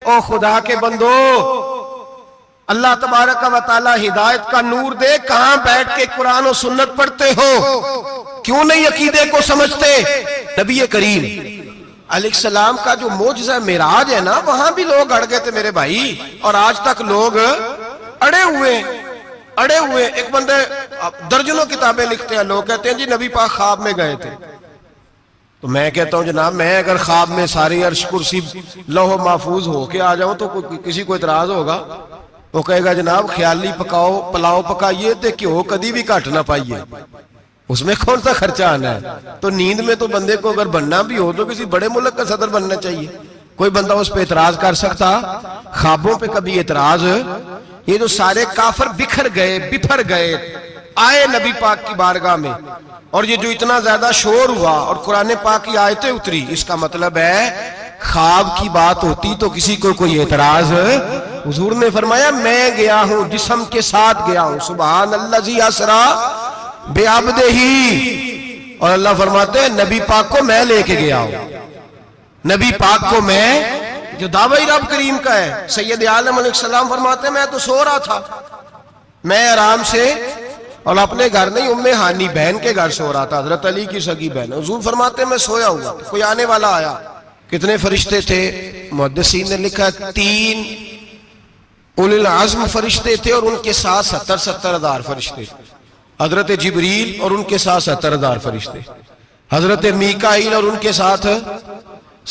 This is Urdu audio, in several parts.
او خدا کے بندو، اللہ تبارک و تعالی ہدایت کا نور دے، کہاں بیٹھ کے قرآن و سنت پڑھتے ہو؟ کیوں نہیں عقیدے کو سمجھتے؟ نبی کریم علیہ السلام کا جو معجزہ معراج ہے نا، وہاں بھی لوگ اڑ گئے تھے میرے بھائی، اور آج تک لوگ اڑے ہوئے۔ ایک بندے درجنوں کتابیں لکھتے ہیں، لوگ کہتے ہیں جی نبی پاک خواب میں گئے تھے۔ تو میں کہتا ہوں جناب، میں اگر خواب میں ساری عرش کرسی لوح محفوظ ہو کے آ جاؤں تو کسی کو اعتراض ہوگا؟ وہ کہے گا جناب خیالی پلاؤ پکائیے تے کیوں کدی بھی گھٹ نہ پائیے، اس میں کون سا خرچہ آنا ہے؟ تو نیند میں تو بندے کو اگر بننا بھی ہو تو کسی بڑے ملک کا صدر بننا چاہیے، کوئی بندہ اس پہ اعتراض کر سکتا؟ خوابوں پہ کبھی اعتراض؟ یہ جو سارے کافر بکھر گئے آئے نبی پاک کی بارگاہ میں، اور یہ جو اتنا زیادہ شور ہوا اور قرآن پاک کی آیتیں اتری، اس کا مطلب ہے خواب کی بات ہوتی تو کسی کو کوئی اعتراض؟ حضور نے فرمایا میں گیا ہوں، جسم کے ساتھ گیا ہوں، سبحان الذی اسریٰ بعبدہ، اور اللہ فرماتے ہیں نبی پاک کو میں لے کے گیا ہوں، نبی پاک کو میں، جو دعوی رب کریم کا ہے۔ سید عالم علیہ السلام فرماتے ہیں میں تو سو رہا تھا، میں آرام سے، اور اپنے گھر نہیں، ام ہانی بہن کے گھر سو رہا تھا، حضرت علی کی سگی بہن۔ حضور فرماتے ہیں میں سویا ہوا، کوئی آنے والا آیا۔ کتنے فرشتے تھے؟ محدثین نے لکھا 3 اولی العزم فرشتے تھے، اور ان کے ساتھ 70 ہزار فرشتے، حضرت جبریل اور ان کے ساتھ 70 ہزار فرشتے، حضرت میکائیل اور ان کے ساتھ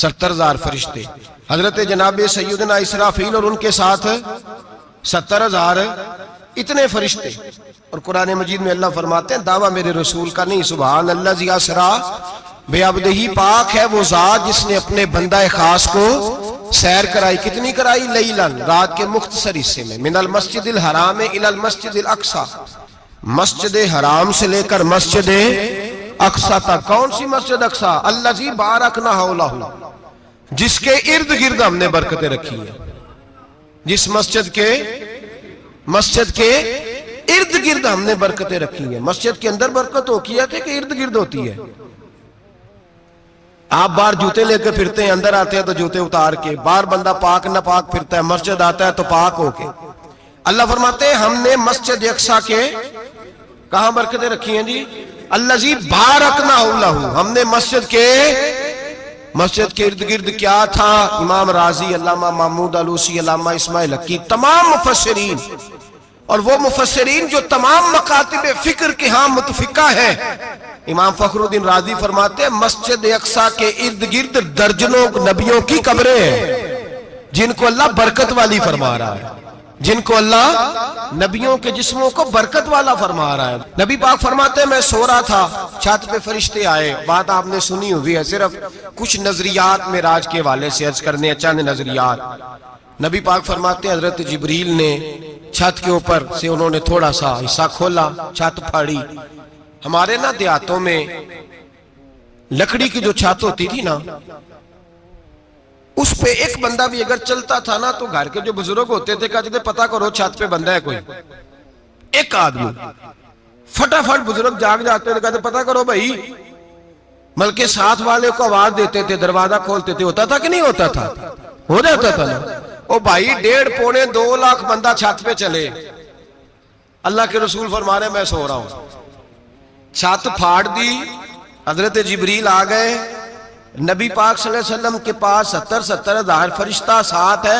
70 ہزار فرشتے، حضرت جناب سیدنا اسرافیل اور ان کے ساتھ 70 ہزار، اتنے فرشتے۔ اور قرآن مجید میں اللہ فرماتے ہیں دعویٰ میرے رسول کا نہیں، سبحان الذی اسریٰ بعبدہ، پاک ہے وہ ذات جس نے اپنے بندہ خاص کو سیر کرائی۔ کتنی کرائی؟ لیلاً، رات کے مختصر حصے میں، من المسجد الحرام الی المسجد الاقصی، مسجد حرام سے لے کر مسجد اقصی تک۔ کون سی مسجد اقصی؟ الذی بارکنا حولہ، جس کے ارد گرد ہم نے برکتیں رکھی ہیں، جس مسجد کے ارد گرد ہم نے برکتیں رکھی ہیں۔ مسجد کے اندر برکت ہوتی ہے کہ ارد گرد ہوتی ہے؟ آپ باہر جوتے لے کے پھرتے ہیں، اندر آتے ہیں تو جوتے اتار کے، باہر بندہ پاک نہ پاک پھرتا ہے، مسجد آتا ہے تو پاک ہو کے۔ اللہ فرماتے ہیں ہم نے مسجد اقصی کے کہاں برکتیں رکھی ہیں جی؟ الذی بارکنا حولہ، ہم نے مسجد کے ارد گرد کیا تھا؟ امام رازی، علامہ محمود علوسی، علامہ اسماعیل حقی، تمام مفسرین، اور وہ مفسرین جو تمام مکاتب فکر کے ہاں متفقہ ہیں، امام فخر الدین رازی فرماتے ہیں مسجد اقصی کے ارد گرد درجنوں نبیوں کی قبریں ہیں، جن کو اللہ برکت والی فرما رہا ہے، جن کو اللہ نبیوں کے جسموں کو برکت والا فرما رہا ہے۔ نبی پاک فرماتے ہیں میں سو رہا تھا، چھت پہ فرشتے آئے، بات آپ نے سنی ہوئی ہے، صرف کچھ نظریات معراج کے حوالے سے عرض کرنے ہیں، چند نظریات۔ نبی پاک فرماتے ہیں حضرت جبریل نے چھت کے اوپر سے انہوں نے تھوڑا سا حصہ کھولا، چھت پھاڑی۔ ہمارے نا دیہاتوں میں لکڑی کی جو چھت ہوتی تھی نا، اس پہ ایک بندہ بھی اگر چلتا تھا نا تو گھر کے جو بزرگ ہوتے تھے کہتے تھے پتہ کرو چھت پہ بندہ ہے کوئی، ایک آدمی فٹافٹ بزرگ جاگ جاتے تھے، کہتے پتہ کرو بھائی، بلکہ ساتھ والے کو آواز دیتے تھے، دروازہ کھولتے تھے، ہوتا تھا کہ نہیں ہوتا تھا؟ ہو جاتا تھا نا۔ او بھائی 1.5-2 لاکھ بندہ چھت پہ چلے، اللہ کے رسول فرما رہے ہیں میں سو رہا ہوں، چھت پھاڑ دی، حضرت جبریل آ گئے، نبی پاک صلی اللہ علیہ وسلم کے پاس 70 ہزار فرشتہ ساتھ ہے،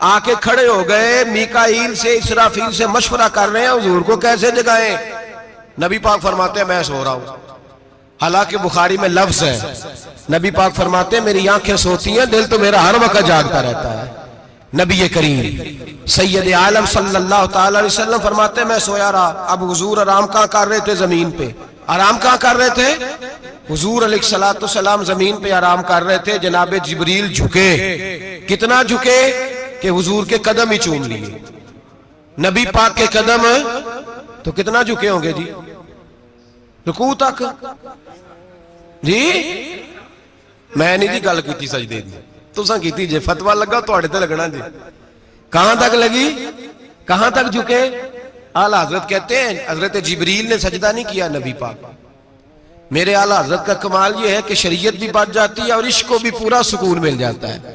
آ کے کھڑے ہو گئے، میکائیل سے اسرافیل سے مشورہ کر رہے ہیں حضور کو کیسے جگائیں۔ نبی پاک فرماتے ہیں میں سو رہا ہوں، حالانکہ بخاری میں لفظ ہے، نبی پاک فرماتے ہیں میری آنکھیں سوتی ہیں، دل تو میرا ہر وقت جاگتا رہتا ہے۔ نبی کریم سید عالم صلی اللہ تعالی علیہ وسلم فرماتے ہیں میں سویا رہا۔ اب حضور آرام کہاں کر رہے تھے؟ زمین پہ۔ آرام کہاں کر رہے تھے؟ حضور علیہ السلام زمین پہ آرام کر رہے تھے، جناب جبریل جھکے، کتنا جھکے کہ حضور کے قدم ہی چوم لیے، نبی پاک کے قدم تو کتنا جھکے ہوں گے جی؟ رکوع تک جی؟ میں نہیں جی گل کی سجدے دی، تساں کیتی جے، فتویٰ لگا تواڈے تے لگنا جی۔ کہاں تک لگی؟ کہاں تک جھکے؟ اعلیٰ حضرت کہتے ہیں حضرت جبریل نے سجدہ نہیں کیا نبی پاک۔ میرے اعلیٰ حضرت کا کمال یہ ہے کہ شریعت بھی بچ جاتی ہے اور عشق کو بھی پورا سکون مل جاتا ہے۔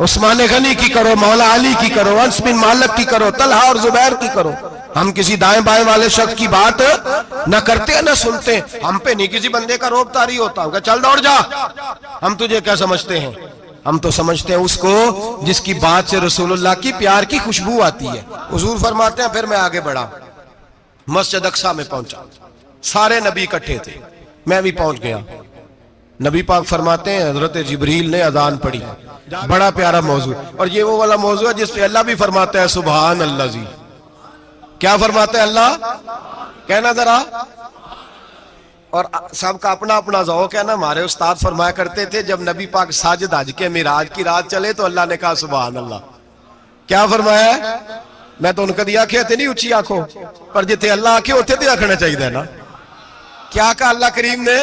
عثمان غنی کی کرو، مولا علی کی کرو، انس بن مالک کی کرو، طلحہ اور زبیر کی کرو. ہم کسی دائیں بائیں والے شخص کی بات نہ کرتے نہ سنتے. ہم پہ نہیں کسی بندے کا روب طاری ہوتا کہ چل دوڑ جا. ہم تجھے کیا سمجھتے ہیں؟ ہم تو سمجھتے ہیں اس کو جس کی بات سے رسول اللہ کی پیار کی خوشبو آتی ہے. حضور فرماتے ہیں پھر میں آگے بڑھا، مسجد اقصیٰ میں پہنچا. سارے نبی اکٹھے تھے، میں بھی پہنچ گیا. نبی پاک فرماتے ہیں حضرت جبریل نے اذان پڑھی. بڑا پیارا موضوع، اور یہ وہ والا موضوع ہے جس پہ اللہ بھی فرماتا ہے سبحان اللہ جی. کیا فرماتے ہیں اللہ؟ کہنا ذرا. اور سب کا اپنا اپنا ذوق ہے نا. ہمارے استاد فرمایا کرتے تھے جب نبی پاک ساجد حج کے معراج کی رات چلے تو اللہ نے کہا سبحان اللہ. کیا فرمایا ہے؟ میں تو ان کا دیا آنکھیں تھے نہیں اچھی آنکھوں پر جتنے اللہ آنکھیں ہوتے تھے آنکھنا چاہیے نا. کیا کہا اللہ کریم نے؟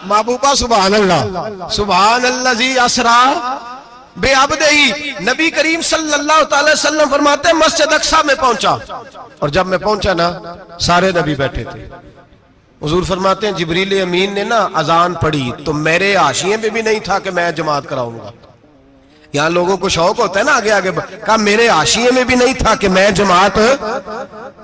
محبوبہ سبحان اللہ. سبحان الذی اسرا بعبدہ. نبی کریم صلی اللہ تعالی وسلم فرماتے ہیں مسجد اقصیٰ میں پہنچا، اور جب میں پہنچا نا سارے نبی بیٹھے تھے. حضور فرماتے ہیں جبریل امین نے نا اذان پڑھی تو میرے حاشیے میں بھی نہیں تھا کہ میں جماعت کراؤں گا. یہاں لوگوں کو شوق ہوتا ہے نا آگے آگے. کہا میرے حاشیے میں بھی نہیں تھا کہ میں جماعت،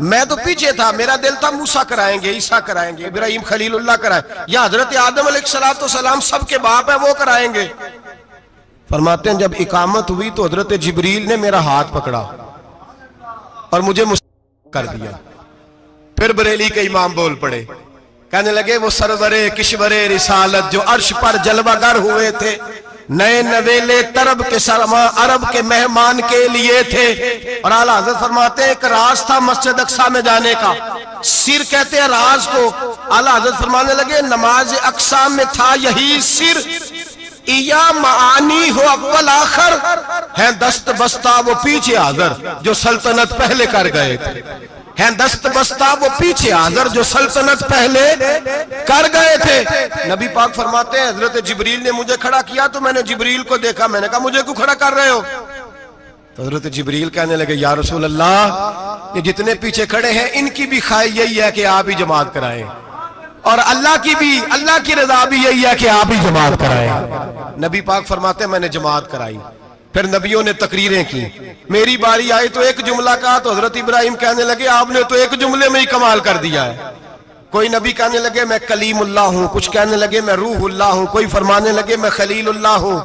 میں تو پیچھے تھا. میرا دل تھا موسیٰ کرائیں گے، عیسیٰ کرائیں گے، ابراہیم خلیل اللہ کرائیں، یا حضرت آدم علیہ السلام سب کے باپ ہے وہ کرائیں گے. فرماتے ہیں جب اقامت ہوئی تو حضرت جبریل نے میرا ہاتھ پکڑا اور مجھے کر دیا. پھر بریلی کے امام بول پڑے، کہنے لگے وہ سرور کشور رسالت جو عرش پر جلوہ گر ہوئے تھے، نئے نویلے طرب کے سرما عرب کے مہمان کے لیے تھے. اور اعلیٰ حضرت فرماتے ہیں ایک راز تھا مسجد اقصیٰ میں جانے کا، سر کہتے ہیں راز کو. اعلیٰ حضرت فرمانے لگے نماز اقصیٰ میں تھا یہی سر، یا معانی ہو اول آخر، ہیں دست بستہ وہ پیچھے حاضر جو سلطنت پہلے کر گئے تھے. ہیں دست بستہ وہ پیچھے حاضر جو سلطنت پہلے کر گئے تھے. نبی پاک فرماتے ہیں حضرت جبریل نے مجھے کھڑا کیا تو میں نے جبریل کو دیکھا. میں نے کہا مجھے کیوں کھڑا کر رہے ہو؟ تو حضرت جبریل کہنے لگے یا رسول اللہ یہ جتنے پیچھے کھڑے ہیں ان کی بھی خواہش یہی ہے کہ آپ ہی جماعت کرائیں، اور اللہ کی رضا بھی یہی ہے کہ آپ ہی جماعت کرائیں. نبی پاک فرماتے ہیں میں نے جماعت کرائی. پھر نبیوں نے تقریریں کی. میری باری آئی تو ایک جملہ کہا تو حضرت ابراہیم کہنے لگے آپ نے تو ایک جملے میں ہی کمال کر دیا ہے. کوئی نبی کہنے لگے میں کلیم اللہ ہوں، کچھ کہنے لگے میں روح اللہ ہوں، کوئی فرمانے لگے میں خلیل اللہ ہوں.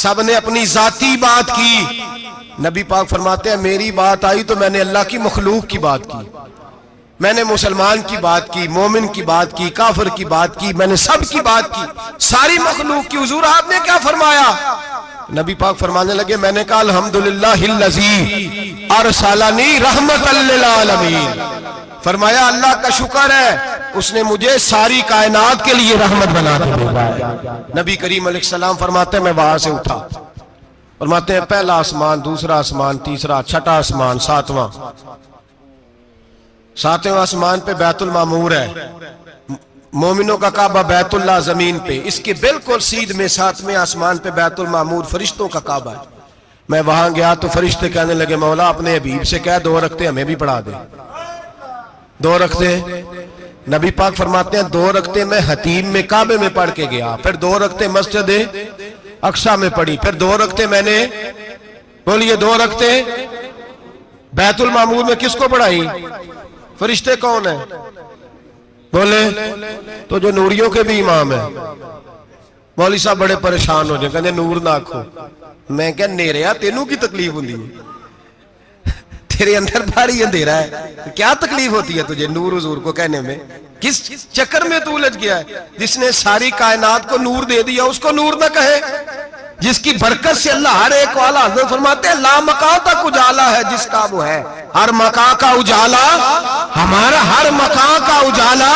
سب نے اپنی ذاتی بات کی. نبی پاک فرماتے ہیں میری بات آئی تو میں نے اللہ کی مخلوق کی بات کی. میں نے مسلمان کی بات کی، مومن کی بات کی، کافر کی بات کی، میں نے سب کی بات کی، ساری مخلوق کی. حضور آپ نے کیا فرمایا؟ نبی پاک فرمانے لگے میں نے کہا الحمدللہ الذی ارسلنی رحمت للعالمین. فرمایا اللہ کا شکر ہے اس نے مجھے ساری کائنات کے لیے رحمت بنا کے بھیجا. نبی کریم علیہ السلام فرماتے ہیں میں وہاں سے اٹھا. فرماتے ہیں پہلا آسمان، دوسرا آسمان، تیسرا، چھٹا آسمان، ساتواں آسمان پہ بیت المعمور ہے. مومنوں کا کعبہ بیت اللہ زمین پہ، اس کے بالکل سیدھ میں ساتویں آسمان پہ بیت المعمور فرشتوں کا کعبہ ہے. میں وہاں گیا تو فرشتے کہنے لگے مولا اپنے حبیب سے کہہ 2 رکعتیں ہمیں بھی پڑھا دے. 2 رکعتیں. نبی پاک فرماتے ہیں 2 رکعتیں میں حتیم میں کعبے میں پڑھ کے گیا، پھر 2 رکعتیں مسجد اقصیٰ میں پڑھی، پھر 2 رکعتیں میں نے بولیے 2 رکعتیں بیت المعمور میں کس کو پڑھائی؟ فرشتے کون ہیں بولے؟ تو جو نوریوں کے بھی امام ہیں. مولوی صاحب بڑے پریشان ہو جائیں، کہنے نور نہ آکھو. میں کہ نیریا تینوں کی تکلیف ہوندی ہے، تیرے اندر بھاری اندھیرا ہے، کیا تکلیف ہوتی ہے تجھے نور حضور کو کہنے میں؟ کس چکر میں تو الجھ گیا ہے؟ جس نے ساری کائنات کو نور دے دیا اس کو نور نہ کہے؟ جس کی برکت سے اللہ ہر ایک والا حضرت فرماتے ہیں لا مکان تک اجالا ہے جس کا وہ ہے. ہر مکان کا اجالا ہمارا، ہر مکان کا اجالا،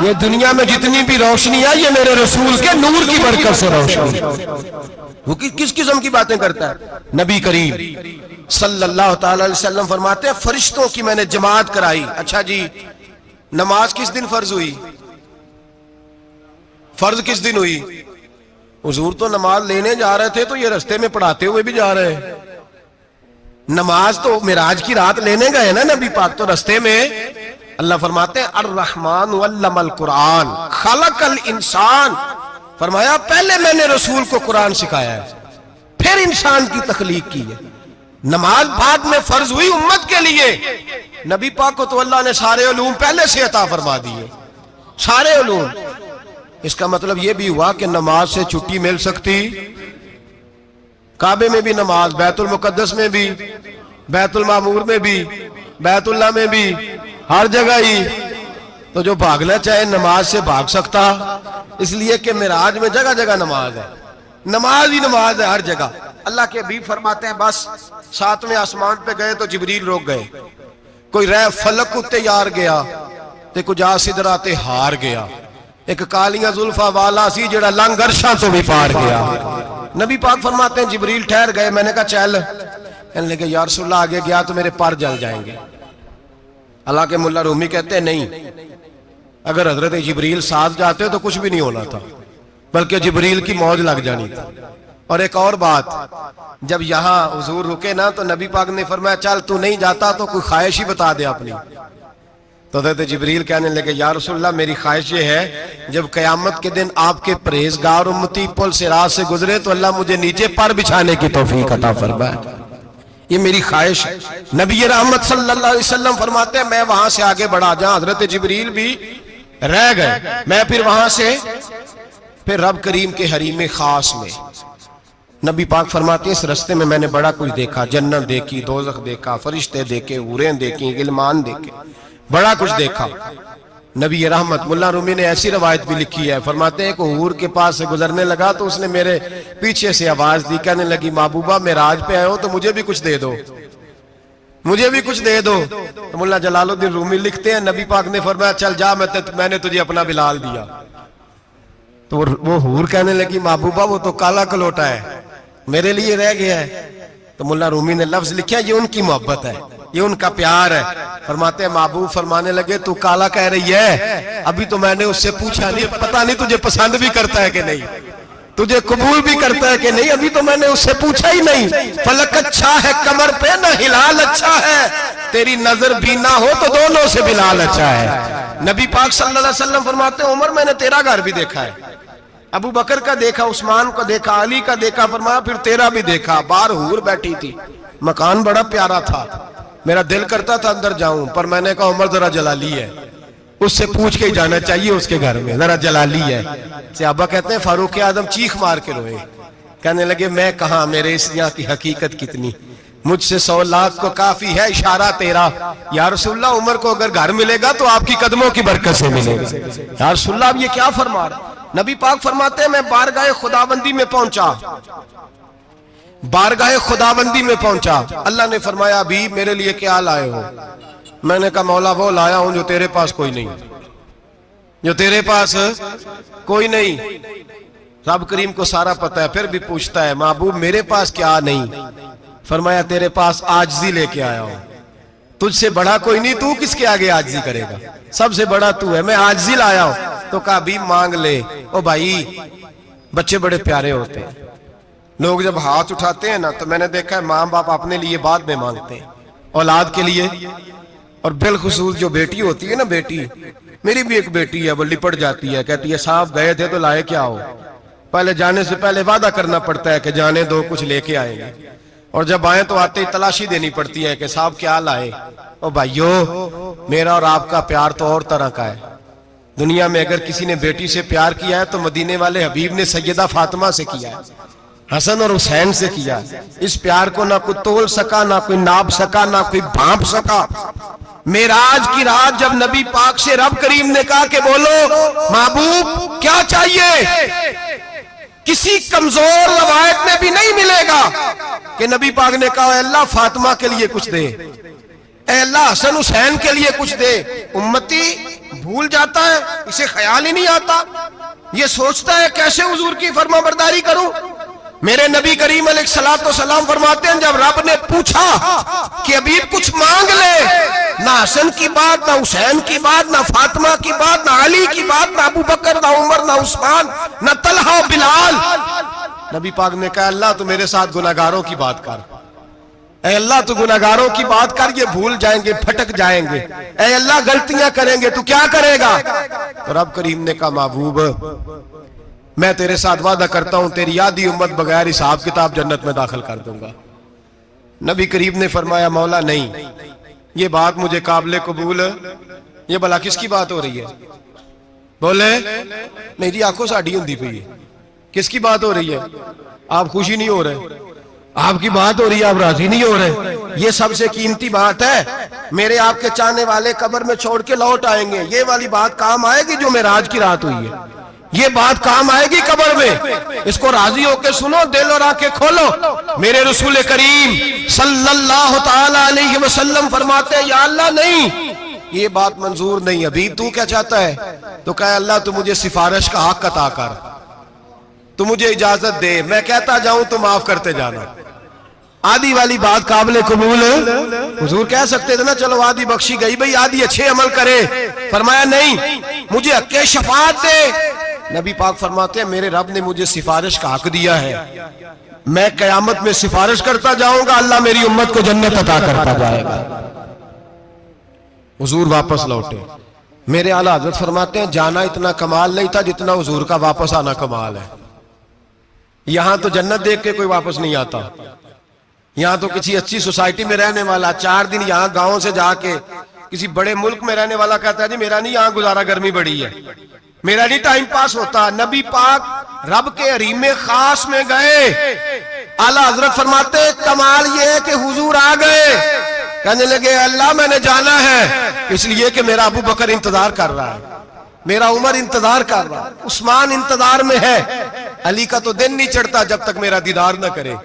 یہ دنیا میں جتنی بھی روشنی ہے یہ میرے رسول کے نور کی برکت سے روشنی. وہ کس قسم کی باتیں کرتا ہے؟ نبی کریم صلی اللہ تعالی علیہ وسلم فرماتے ہیں فرشتوں کی میں نے جماعت کرائی. اچھا جی نماز کس دن فرض ہوئی؟ فرض کس دن ہوئی؟ حضور تو نماز لینے جا رہے تھے تو یہ رستے میں پڑھاتے ہوئے بھی جا رہے ہیں. نماز تو معراج کی رات لینے گئے نا نبی پاک، تو رستے میں اللہ فرماتے ہیں الرحمن علم القرآن خلق الانسان. فرمایا پہلے میں نے رسول کو قرآن سکھایا ہے، پھر انسان کی تخلیق کی ہے. نماز بعد میں فرض ہوئی امت کے لیے. نبی پاک کو تو اللہ نے سارے علوم پہلے سے عطا فرما دیے, سارے علوم. اس کا مطلب یہ بھی ہوا کہ نماز سے چھٹی مل سکتی, کعبے میں بھی نماز, بیت المقدس میں بھی, بیت المعمور میں بھی, بیت اللہ میں بھی, ہر جگہ ہی. تو جو بھاگنا چاہے نماز سے بھاگ سکتا, اس لیے کہ معراج میں جگہ جگہ نماز ہے, نماز ہی نماز ہے ہر جگہ. اللہ کے حبیب فرماتے ہیں بس 7ویں آسمان پہ گئے تو جبریل روک گئے, کوئی رہ فلک اتے یار گیا تے کچھ سدرا تے ہار گیا, ایک کالیاں زلفا والا سی جڑا لنگ عرشاں تو بھی پار گیا. نبی پاک فرماتے ہیں جبریل ٹھہر گئے, میں نے کہا چل, کہنے لگے یا رسول اللہ آگے گیا تو میرے پر جل جائیں گے. اللہ کے ملا رومی کہتے ہیں نہیں, اگر حضرت جبریل ساتھ جاتے تو کچھ بھی نہیں ہونا تھا, بلکہ جبریل کی موج لگ جانی تھی. اور ایک اور بات, جب یہاں حضور رکے نا تو نبی پاک نے فرمایا چل تو نہیں جاتا تو کوئی خواہش ہی بتا دے اپنی. تو حضرت جبریل کہنے لگے یا رسول اللہ میری خواہش یہ ہے جب قیامت کے دن آپ کے پرہیزگار امتی پل صراط سے گزرے تو اللہ مجھے نیچے پر بچھانے کی توفیق عطا فرمائے, یہ میری خواہش ہے. نبی رحمت صلی اللہ علیہ وسلم فرماتے ہیں میں وہاں سے آگے بڑھا جاؤں, حضرت جبریل بھی رہ گئے, میں پھر وہاں سے پھر رب کریم کے حریم خاص میں. نبی پاک فرماتے ہیں اس رستے میں نے بڑا کچھ دیکھا, جنت دیکھی, دوزخ دیکھا, فرشتے دیکھے, حوریں دیکھی, غلمان دیکھے, بڑا کچھ دیکھا. نبی رحمت ملا رومی نے ایسی روایت بھی لکھی ہے, فرماتے ہیں کہ حور کے پاس سے گزرنے لگا تو اس نے میرے پیچھے سے آواز دی, کہنے لگی محبوبہ معراج پہ آئے ہو تو مجھے بھی کچھ دے دو, مجھے بھی کچھ دے دو. تو ملا جلال الدین رومی لکھتے ہیں نبی پاک نے فرمایا چل جا, میں نے تجھے اپنا بلال دیا. تو وہ حور کہنے لگی محبوبہ وہ تو کالا کلوٹا ہے, میرے لیے رہ گیا ہے. تو ملا رومی نے لفظ لکھا یہ ان کی محبت ہے, یہ ان کا پیار ہے. فرماتے ہیں محبوب فرمانے لگے تو کالا کہہ رہی ہے, ابھی تو میں نے اس سے پوچھا نہیں, پتہ نہیں تجھے پسند بھی کرتا ہے کہ نہیں, تجھے قبول بھی کرتا ہے کہ نہیں, ابھی تو میں نے اس سے پوچھا ہی نہیں. فلک اچھا ہے کمر پہ نہ ہلال اچھا ہے, تیری نظر بھی نہ ہو تو دونوں سے بلال اچھا ہے. نبی پاک صلی اللہ علیہ وسلم فرماتے ہیں عمر میں نے تیرا گھر بھی دیکھا ہے, ابو بکر کا دیکھا, عثمان کو دیکھا, علی کا دیکھا, فرمایا پھر تیرا بھی دیکھا. باہر حور بیٹھی تھی, مکان بڑا پیارا تھا, میرا دل کرتا تھا اندر جاؤں, پر میں نے کہا عمر ذرا جلالی ہے, اس سے پوچھ کے ہی جانا چاہیے اس کے گھر میں, ذرا جلالی ہے. صحابہ کہتے ہیں فاروق اعظم چیخ مار کے روئے, کہنے لگے میں کہاں, میرے اس یہاں کی حقیقت کتنی, مجھ سے 100 لاکھ کو کافی ہے اشارہ تیرا. یا رسول اللہ عمر کو اگر گھر ملے گا تو آپ کی قدموں کی برکت سے ملے گا. یا رسول اللہ اب یہ کیا فرما رہا. نبی پاک فرماتے ہیں میں بارگاہ خداوندی میں پہنچا, بارگاہ خداوندی میں پہنچا, اللہ نے فرمایا ابھی میرے لیے کیا لائے ہو. میں نے کہا مولا وہ لایا ہوں جو تیرے پاس کوئی نہیں, جو تیرے پاس کوئی نہیں. رب کریم کو سارا پتہ ہے, پھر بھی پوچھتا ہے محبوب میرے پاس کیا نہیں. فرمایا تیرے پاس عاجزی لے کے آیا ہوں, تجھ سے بڑا کوئی نہیں, تو کس کے آگے عاجزی کرے گا, سب سے بڑا تو ہے, میں عاجزی لایا ہوں. تو کہا بھی مانگ لے. او بھائی بچے بڑے پیارے ہوتے ہیں, لوگ جب ہاتھ اٹھاتے ہیں نا تو میں نے دیکھا ہے ماں باپ اپنے لیے بعد میں مانگتے ہیں, اولاد کے لیے. اور بالخصوص جو بیٹی ہوتی ہے نا, بیٹی, میری بھی ایک بیٹی ہے, وہ لپٹ جاتی ہے, کہتی ہے صاحب گئے تھے تو لائے کیا ہو. پہلے جانے سے پہلے وعدہ کرنا پڑتا ہے کہ جانے دو کچھ لے کے آئیں گے, اور جب آئیں تو آتے ہی تلاشی دینی پڑتی ہے کہ صاحب کیا لائے. او بھائیو میرا اور آپ کا پیار تو اور طرح کا ہے. دنیا میں اگر کسی نے بیٹی سے پیار کیا ہے تو مدینے والے حبیب نے سیدہ فاطمہ سے کیا ہے, حسن اور حسین سے کیا. اس پیار کو نہ کوئی تول سکا, نہ کوئی ناپ سکا, نہ کوئی بھانپ سکا. معراج کی رات جب نبی پاک سے رب کریم نے کہا کہ بولو محبوب کیا چاہیے, کسی کمزور روایت میں بھی نہیں ملے گا کہ نبی پاک نے کہا اے اللہ فاطمہ کے لیے کچھ دے, اے اللہ حسن حسین کے لیے کچھ دے. امتی بھول جاتا ہے, اسے خیال ہی نہیں آتا, یہ سوچتا ہے کیسے حضور کی فرما برداری کروں. میرے نبی کریم علیہ السلام فرماتے ہیں جب رب نے پوچھا کہ ابھی کچھ مانگ لے, نہ حسن کی بات, نہ حسین کی بات, نہ فاطمہ کی بات, نہ علی کی بات, نہ ابو بکر, نہ عمر, نہ عثمان, نہ طلحہ بلال. نبی پاک نے کہا اللہ تو میرے ساتھ گناہگاروں کی بات کر, اے اللہ تو گناہگاروں کی بات کر, یہ بھول جائیں گے, پھٹک جائیں گے, اے اللہ غلطیاں کریں گے, تو کیا کرے گا. تو رب کریم نے کہا محبوب میں تیرے ساتھ وعدہ کرتا ہوں تیری آدھی امت بغیر حساب کتاب جنت میں داخل کر دوں گا۔ نبی کریم نے فرمایا مولا نہیں، یہ بات مجھے قابل قبول ہے، یہ بھلا کس کی بات ہو رہی ہے؟ بولے نہیں جی آنکھوں ساڑھی ہوندی پئی ہے، کس کی بات ہو رہی ہے؟ آپ خوشی نہیں ہو رہے، آپ کی بات ہو رہی ہے، آپ راضی نہیں ہو رہے۔ یہ سب سے قیمتی بات ہے، میرے آپ کے چاہنے والے قبر میں چھوڑ کے لوٹ آئیں گے، یہ والی بات کام آئے گی جو معراج کی رات ہوئی ہے، یہ بات کام آئے گی قبر میں، اس کو راضی ہو کے سنو، دل اور آنکھیں کھولو۔ میرے رسول کریم صلی اللہ تعالی علیہ وسلم فرماتے ہیں یا اللہ نہیں، یہ بات منظور نہیں، ابھی تو کیا چاہتا ہے؟ تو کہا اللہ تو مجھے سفارش کا حق عطا کر، تو مجھے اجازت دے، میں کہتا جاؤں تو معاف کرتے جانا۔ آدھی والی بات قابل قبول ہے؟ حضور کہہ سکتے تھے نا چلو آدھی بخشی گئی بھئی آدھی اچھے عمل کرے، فرمایا نہیں، مجھے حق شفاعت دے۔ نبی پاک فرماتے ہیں میرے رب نے مجھے سفارش کا حق دیا ہے، میں قیامت میں سفارش کرتا جاؤں گا، اللہ میری امت کو جنت عطا کرتا جائے گا۔ حضور واپس لوٹے، میرے اعلیٰ حضرت فرماتے ہیں جانا اتنا کمال نہیں تھا جتنا حضور کا واپس آنا کمال ہے۔ یہاں تو جنت دیکھ کے کوئی واپس نہیں آتا، یہاں تو کسی اچھی سوسائٹی میں رہنے والا 4 دن یہاں گاؤں سے جا کے کسی بڑے ملک میں رہنے والا کہتا ہے جی میرا نہیں یہاں گزارا، گرمی بڑی ہے، میرا نہیں ٹائم پاس ہوتا۔ نبی پاک رب کے حریم خاص میں گئے، اعلیٰ حضرت فرماتے کمال یہ ہے کہ حضور آ گئے، کہنے لگے اللہ میں نے جانا ہے، اس لیے کہ میرا ابو بکر انتظار کر رہا ہے، میرا عمر انتظار کر رہا ہے، عثمان انتظار میں ہے، علی کا تو دن نہیں چڑھتا جب تک میرا دیدار نہ کرے،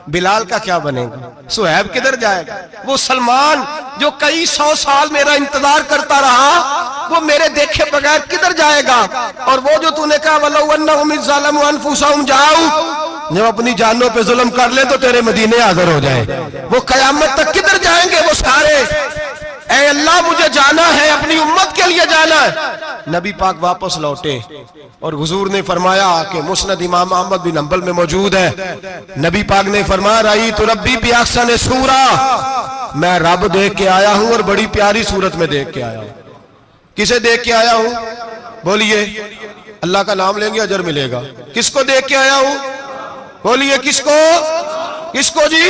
بلال کا کیا بنے گا، صہیب کدھر جائے گا، وہ سلمان جو کئی 100 سال میرا انتظار کرتا رہا وہ میرے دیکھے بغیر کدھر جائے گا، اور وہ جو تو نے کہا وَلَوْ أَنَّهُمْ إِذْ ظَلَمُوا أَنفُسَهُمْ جَاءُوا، جب اپنی جانوں پہ ظلم کر لے تو تیرے مدینے حاضر ہو جائیں، وہ قیامت تک کدھر جائیں گے وہ سارے، اے اللہ مجھے جانا ہے، اپنی امت کے لیے جانا ہے۔ نبی پاک واپس لوٹے اور حضور نے فرمایا کہ مسند امام احمد بن حنبل میں موجود ہے، نبی پاک نے فرمایا رأیت ربی بأحسن صورہ، میں رب دیکھ کے آیا ہوں اور بڑی پیاری صورت میں دیکھ کے آیا ہوں۔ کسے دیکھ کے آیا ہوں؟ بولیے، اللہ کا نام لیں گے اجر ملے گا۔ کس کو دیکھ کے آیا ہوں؟ بولیے کس کو؟ کس کو جی؟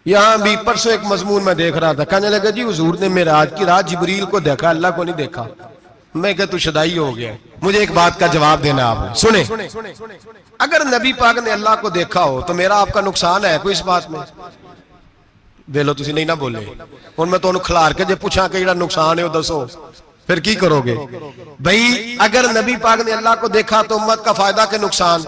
یہاں بھی پرسوں ایک مضمون میں دیکھ رہا تھا، کہنے لگا جی حضور نے معراج کی رات جبریل کو دیکھا، اللہ کو نہیں دیکھا۔ میں کہا تو شدائی ہو گیا، مجھے ایک بات کا جواب دینا آپ سنیں، اگر نبی پاک نے اللہ کو دیکھا ہو تو میرا آپ کا نقصان ہے کوئی اس بات میں؟ بیلو تسی نہیں نہ بولے، اور میں تو انہوں کھلار کے جے پوچھا کہ یہ نقصان ہے وہ دسو، پھر کی کرو گے؟ بھئی اگر نبی پاک نے اللہ کو دیکھا تو امت کا فائدہ کہ نقصان؟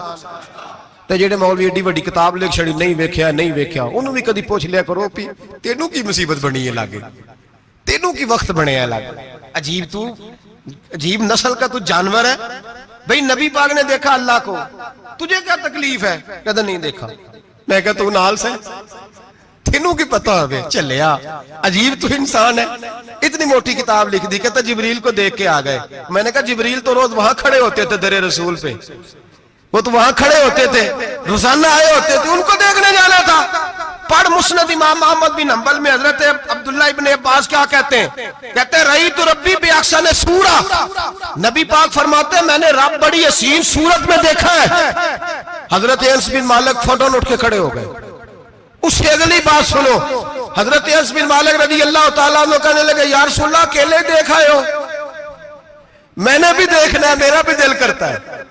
تے جڑے مولوی ایڈی وڈی کتاب لکھ چھڑی نہیں ویکھیا نہیں ویکھیا، انہوں بھی کدی پوچھ لیا کرو پی تینوں کی مصیبت بنی ہے لاگے، تینوں کی وقت بنے ہے لاگے، عجیب تو عجیب نسل کا تو جانور ہے۔ بھئی نبی پاک نے دیکھا اللہ کو، تجھے کیا تکلیف ہے؟ کہتا نہیں دیکھا۔ میں کہتا تو نال سے تینوں کی پتہ ہوئے چلیا، عجیب تو انسان ہے، اتنی موٹی کتاب لکھ دی، کہتا جبریل کو دیکھ کے آ گئے۔ میں نے کہا جبریل تو روز وہاں کھڑے ہوتے تھے در رسول پہ، وہ تو وہاں کھڑے ہوتے تھے، روزانہ آئے ہوتے تھے، ان کو دیکھنے جانا تھا۔ پڑھ مسند امام احمد بن حنبل میں حضرت عبداللہ ابن عباس کیا کہتے ہیں؟ کہتے ہیں رأیت ربی بأحسن صورہ، نبی پاک فرماتے ہیں میں نے رب بڑی حسین صورت میں دیکھا ہے۔ حضرت انس بن مالک فوٹون اٹھ کے کھڑے ہو گئے۔ اس سے اگلی بات سنو، حضرت انس بن مالک رضی اللہ تعالیٰ عنہ کہنے لگے یا رسول اللہ اکیلے دیکھا ہو؟ میں نے بھی دیکھنا ہے، میرا بھی دل کرتا ہے۔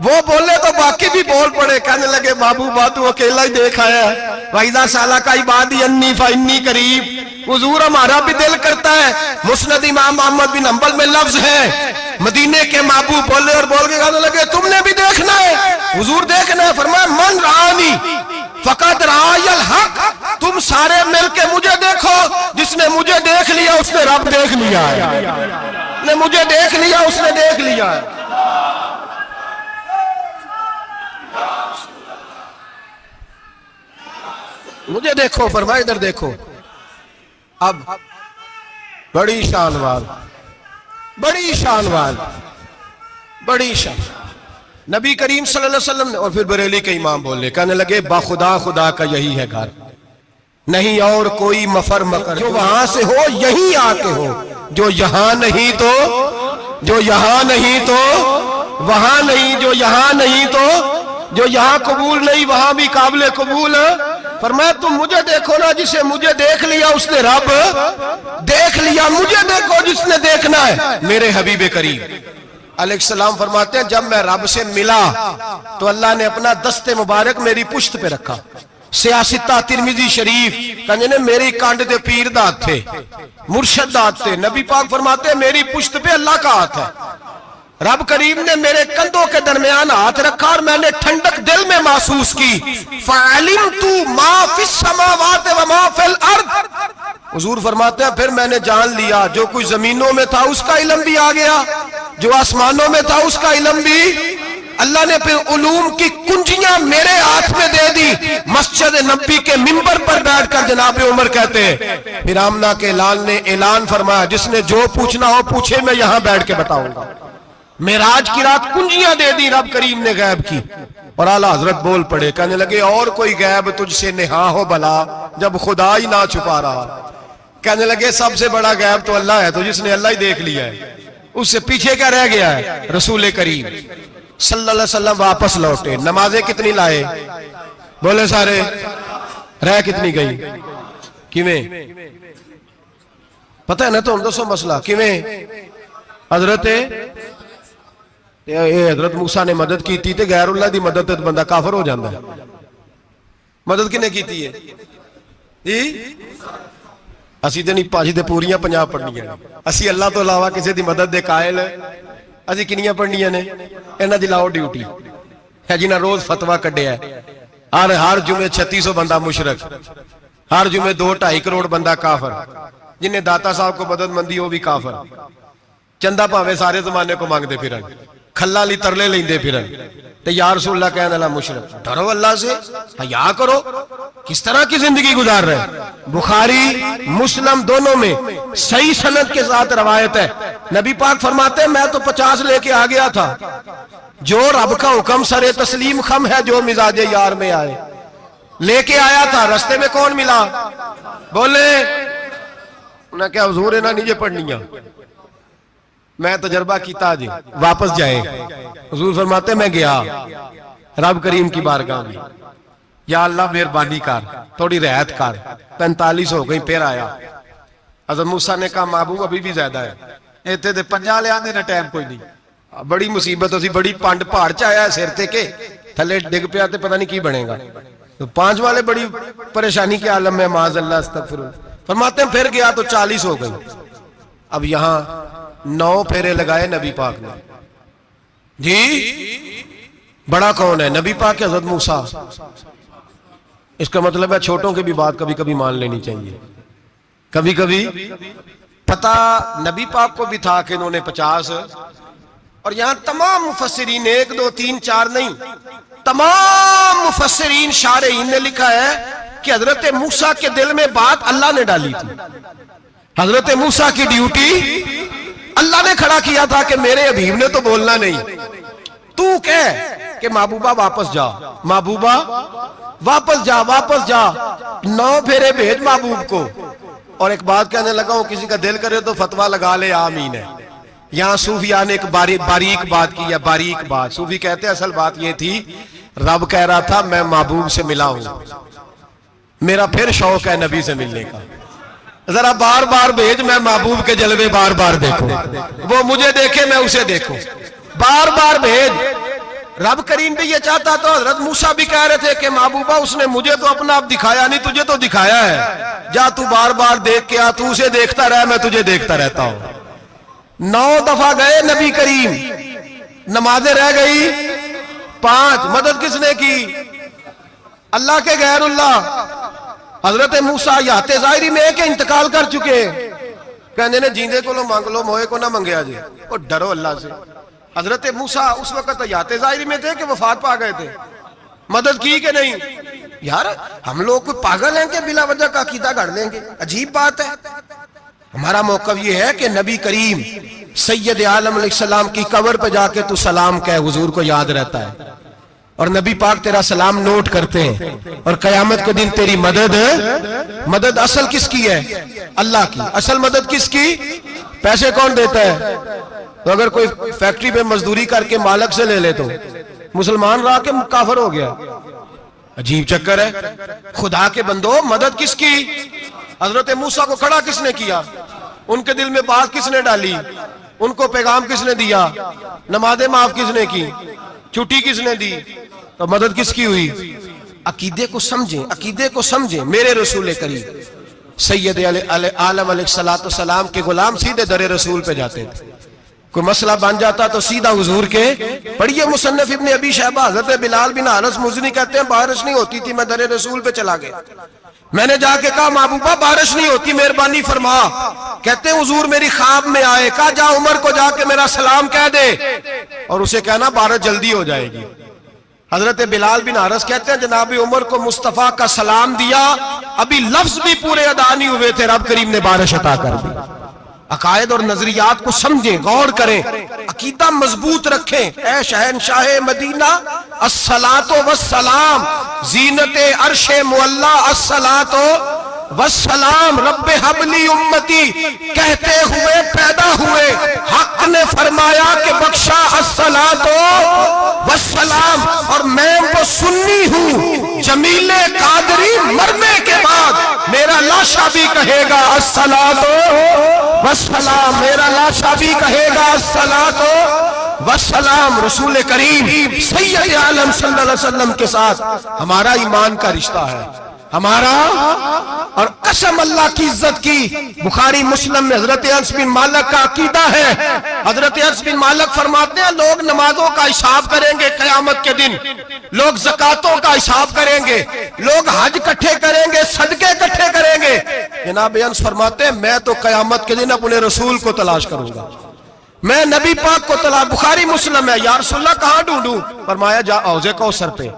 وہ بولے تو باقی بھی بول پڑے، کہنے لگے محبوبہ تو اکیلا ہی دیکھ آیا ہے، وَإِذَا سَأَلَكَ عِبَادِي عَنِّي فَإِنِّي قَرِيبٌ، حضور ہمارا بھی دل کرتا ہے۔ مسند امام احمد بن حنبل میں لفظ ہے، مدینے کے محبوب بولے اور بول کے کہنے لگے تم نے بھی دیکھنا ہے؟ حضور دیکھنا ہے؟ فرمایا من رآنی فقط رآی الحق، تم سارے مل کے مجھے دیکھو، جس نے مجھے دیکھ لیا اس نے رب دیکھ لیا ہے، نے مجھے دیکھ لیا اس نے دیکھ لیا ہے۔ مجھے دیکھو، فرمائے ادھر دیکھو۔ اب بڑی شان وال، بڑی شان وال، بڑی شان نبی کریم صلی اللہ علیہ وسلم نے، اور پھر بریلی کے امام بولے، کہنے لگے با خدا خدا کا یہی ہے گھر، نہیں اور کوئی مفر مکر، جو وہاں سے ہو یہیں آ کے ہو، جو یہاں نہیں تو، جو یہاں نہیں تو وہاں نہیں، جو یہاں نہیں تو جو یہاں قبول نہیں وہاں بھی قابل قبول. فرمایا تم مجھے دیکھو نا، جسے مجھے دیکھ لیا اس نے رب دیکھ لیا، مجھے دیکھو جس نے دیکھنا ہے میرے حبیب کریم علیہ السلام. فرماتے ہیں جب میں رب سے ملا تو اللہ نے اپنا دست مبارک میری پشت پہ رکھا. سیاستہ ترمذی شریف کہنے نے میری کانڈ دے پیر دات تھے، مرشد دات تھے. نبی پاک فرماتے ہیں میری پشت پہ اللہ کا ہاتھ ہے. رب کریم نے میرے کندھوں کے درمیان ہاتھ رکھا اور میں نے ٹھنڈک دل میں محسوس کی. فَعَلِمْتُ مَا فِي السَّمَاوَاتِ وَمَا فِي الْأَرْضِ. حضور فرماتے ہیں پھر میں نے جان لیا جو کچھ زمینوں میں تھا اس کا علم بھی آ گیا، جو آسمانوں میں تھا اس کا علم بھی. اللہ نے پھر علوم کی کنجیاں میرے ہاتھ میں دے دی. مسجد نبی کے منبر پر بیٹھ کر جناب عمر کہتے ہیں پھر آمنہ کے لال نے اعلان فرمایا جس نے جو پوچھنا ہو پوچھے، میں یہاں بیٹھ کے بتاؤں گا. معراج کی رات کنجیاں دے دی رب کریم نے غیب کی. اور اعلیٰ حضرت بول پڑے، کہنے لگے اور کوئی غیب تجھ سے نہا ہو بھلا جب خدا ہی نہ چھپا رہا. کہنے لگے سب سے بڑا غیب تو اللہ ہے، تو جس نے اللہ ہی دیکھ لیا ہے اس سے پیچھے کیا رہ گیا ہے. رسول کریم صلی اللہ علیہ وسلم واپس لوٹے. نمازیں کتنی لائے بولے سارے؟ رہ کتنی گئی؟ کیویں پتہ ہے نا؟ تو ہم دسو مسئلہ کیویں. حضرت موسیٰ نے مدد کی تھی تے غیر اللہ دی مدد تے بندہ کافر ہو جاندہ ہے. مدد کنے کی تھی ہے جی؟ اسی تے نہیں پاجی تے پوریاں 50 پڑھنیاں نے. اسی اللہ تو علاوہ کسی دی مدد دے قائل اسی کنیاں پڑھنیاں نے. انہاں دی لاؤ ڈیوٹی ہے جنہاں روز فتویٰ کڈیا ہے. ہر جمعے 3600 بندہ مشرک، ہر جمعے 2-2.5 کروڑ بندہ کافر. جنہیں داتا صاحب کو مدد مندی ہو بھی کافر. چندہ پاوے سارے زمانے کو مانگ دے پھرن، کھلا لی ترلے لیں دے پھرن. تے یا رسول اللہ کہنے اللہ مشرک. ڈرو اللہ سے، حیا کرو. کس طرح کی زندگی گزار رہے ہیں؟ بخاری مسلم دونوں میں صحیح سند کے ساتھ روایت ہے. نبی پاک فرماتے ہیں میں تو 50 لے کے آ گیا تھا. جو رب کا حکم سرے تسلیم خم ہے جو مزاج یار میں آئے. لے کے آیا تھا، رستے میں کون ملا؟ بولے انہیں کیا حضور انہاں نیجے پڑھنیاں، میں تجربہ کیتا جی واپس جائے. حضور فرماتے میں گیا رب کریم کی بارگاہ میں، یا اللہ مہربانی کر تھوڑی رعایت کر. 45 ہو گئی پھر آیا. حضرت موسیٰ نے کہا محبوب ابھی بھی زیادہ ہے. ایتے دے 50 لے آنے نہ ٹائم کوئی نہیں. بڑی مصیبت اسی بڑی پانڈ پہاڑ چایا ہے سر تے کے تھلے ڈگ پیا تے پتہ نہیں کی بنے گا. تو 5 والے بڑی پریشانی کے عالم میں معاذ اللہ استغفر. فرماتے ہیں پھر گیا تو 40 ہو گئی. اب یہاں 9 پھیرے لگائے نبی پاک نے. جی بڑا کون ہے؟ نبی پاک کے حضرت موسیٰ. اس کا مطلب ہے چھوٹوں کی بھی بات کبھی کبھی مان لینی چاہیے. کبھی کبھی پتہ نبی پاک کو بھی تھا کہ انہوں نے 50. اور یہاں تمام مفسرین 1 2 3 4 نہیں، تمام مفسرین شارحین نے لکھا ہے کہ حضرت موسیٰ کے دل میں بات اللہ نے ڈالی تھی. حضرت موسیٰ کی ڈیوٹی اللہ نے کھڑا کیا تھا کہ میرے حبیب نے تو بولنا نہیں. تو کہہ کہ محبوبہ واپس جا، محبوبہ واپس جا، واپس جا. 9 پھیرے بھیج محبوب کو. اور ایک بات کہنے لگا ہوں کسی کا دل کرے تو فتویٰ لگا لے آمین ہے. یہاں صوفیاء نے ایک باریک بات کی ہے. باریک بات صوفی کہتے ہیں اصل بات یہ تھی رب کہہ رہا تھا میں محبوب سے ملا ہوں، میرا پھر شوق ہے نبی سے ملنے کا. ذرا بار بار بھیج، میں محبوب کے جلوے بار بار دیکھوں، وہ مجھے دیکھے میں اسے دیکھوں. بار بار بھیج. رب کریم بھی یہ چاہتا تو حضرت موسیٰ بھی کہہ رہے تھے کہ محبوبہ اس نے مجھے تو اپنا اب دکھایا نہیں، تجھے تو دکھایا ہے. جا تو بار بار دیکھ کے آ، تو اسے دیکھتا رہ میں تجھے دیکھتا رہتا ہوں. 9 دفعہ گئے نبی کریم. نمازیں رہ گئی 5. مدد کس نے کی؟ اللہ کے غیر اللہ. حضرت موسیٰ یات ظاہری میں کہ انتقال کر چکے. کہنے نے جیندے کو لو مانگ لو موئے کو نہ منگیا جی. اور ڈرو اللہ سے. حضرت موسیٰ اس وقت یات ظاہری میں تھے کہ وفات پا گئے تھے. مدد کی کہ نہیں؟ یار ہم لوگ کوئی پاگل ہیں کہ بلا وجہ کا عقیدہ گھڑ لیں گے؟ عجیب بات ہے. ہمارا موقف یہ ہے کہ نبی کریم سید عالم علیہ السلام کی قبر پہ جا کے تو سلام کہے، حضور کو یاد رہتا ہے. اور نبی پاک تیرا سلام نوٹ کرتے ہیں. اور قیامت کے دن تیری مدد اصل کس کی ہے؟ اللہ کی. اصل مدد کس کی؟ پیسے کون دیتا ہے؟ تو اگر کوئی فیکٹری پہ مزدوری کر کے مالک سے لے لے تو مسلمان رہا کہ کافر ہو گیا؟ عجیب چکر ہے. خدا کے بندو مدد کس کی؟ حضرت موسیٰ کو کھڑا کس نے کیا؟ ان کے دل میں بات کس نے ڈالی؟ ان کو پیغام کس نے دیا؟ نمازیں معاف کس نے کی؟ چھٹی کس نے دی؟ تو مدد کس کی ہوئی؟ عقیدے کو سمجھیں، عقیدے کو سمجھیں. میرے رسول کریم سید عالم علیہ السلام کے غلام سیدھے در رسول پہ جاتے تھے. کوئی مسئلہ بن جاتا تو سیدھا حضور کے. پڑھیے مصنف ابن ابی شیبہ، حضرت بلال بن حارث مزنی کہتے ہیں بارش نہیں ہوتی تھی، میں در رسول پہ چلا گیا. میں نے جا کے کہا محبوبہ بارش نہیں ہوتی، مہربانی فرما. کہتے ہیں حضور میری خواب میں آئے، کہا جا عمر کو جا کے میرا سلام کہہ دے اور اسے کہنا بارش جلدی ہو جائے گی. حضرت بلال بن حارث کہتے ہیں جناب عمر کو مصطفیٰ کا سلام دیا، ابھی لفظ بھی پورے ادا نہیں ہوئے تھے، رب کریم نے بارش عطا کر دی. عقائد اور نظریات کو سمجھیں، غور کریں، عقیدہ مضبوط رکھیں. اے شہنشاہ مدینہ الصلاۃ والسلام، زینت عرش معلی الصلاۃ والسلام، رب حبلی امتی کہتے ہوئے پیدا ہوئے. حق نے فرمایا کہ بخشا الصلاۃ والسلام، اور میں وہ سنی ہوں جمیل قادری مرنے کے بعد میرا لاشا بھی کہے گا الصلاۃ والسلام، میرا لاشا بھی کہے گا الصلاۃ والسلام. رسول کریم سید عالم صلی اللہ علیہ وسلم کے ساتھ ہمارا ایمان کا رشتہ ہے، ہمارا. اور قسم اللہ کی عزت کی، بخاری مسلم میں حضرت انس بن مالک کا عقیدہ ہے. حضرت انس بن مالک فرماتے ہیں لوگ نمازوں کا حساب کریں گے قیامت کے دن، لوگ زکاتوں کا حساب کریں گے، لوگ حج اکٹھے کریں گے، صدقے اکٹھے کریں گے. جناب انس فرماتے ہیں میں تو قیامت کے دن اپنے رسول کو تلاش کروں گا، میں نبی پاک کو تلاش. بخاری مسلم ہے. یا رسول اللہ کہاں ڈھونڈوں؟ فرمایا جا حوض کوثر پہ،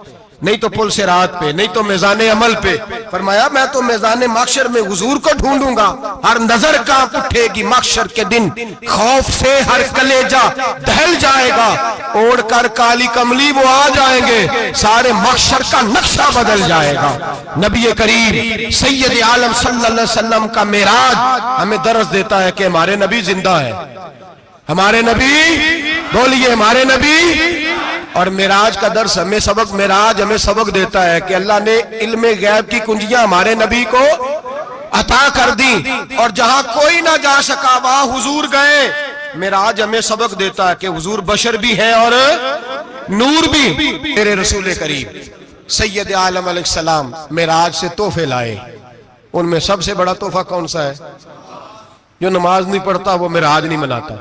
نہیں تو پل صراط پہ، نہیں تو میزان عمل پہ. فرمایا میں تو میزان محشر میں حضور کو ڈھونڈوں گا. ہر نظر کانپ اٹھے گی محشر کے دن، خوف سے ہر کلیجہ دہل جائے گا. اوڑھ کر کالی کملی وہ آ جائیں گے، سارے محشر کا نقشہ بدل جائے گا. نبی کریم سید عالم صلی اللہ علیہ وسلم کا معراج ہمیں درس دیتا ہے کہ ہمارے نبی زندہ ہے. ہمارے نبی، بولیے ہمارے نبی. اور معراج کا درس ہمیں سبق، معراج ہمیں سبق دیتا ہے کہ اللہ نے علم غیب کی کنجیاں ہمارے نبی کو عطا کر دی، اور جہاں کوئی نہ جا سکا وہاں حضور گئے. معراج ہمیں سبق دیتا ہے کہ حضور بشر بھی ہے اور نور بھی. میرے رسول کریم سید عالم علیہ السلام معراج سے تحفے لائے. ان میں سب سے بڑا تحفہ کون سا ہے؟ جو نماز نہیں پڑھتا وہ معراج نہیں مناتا،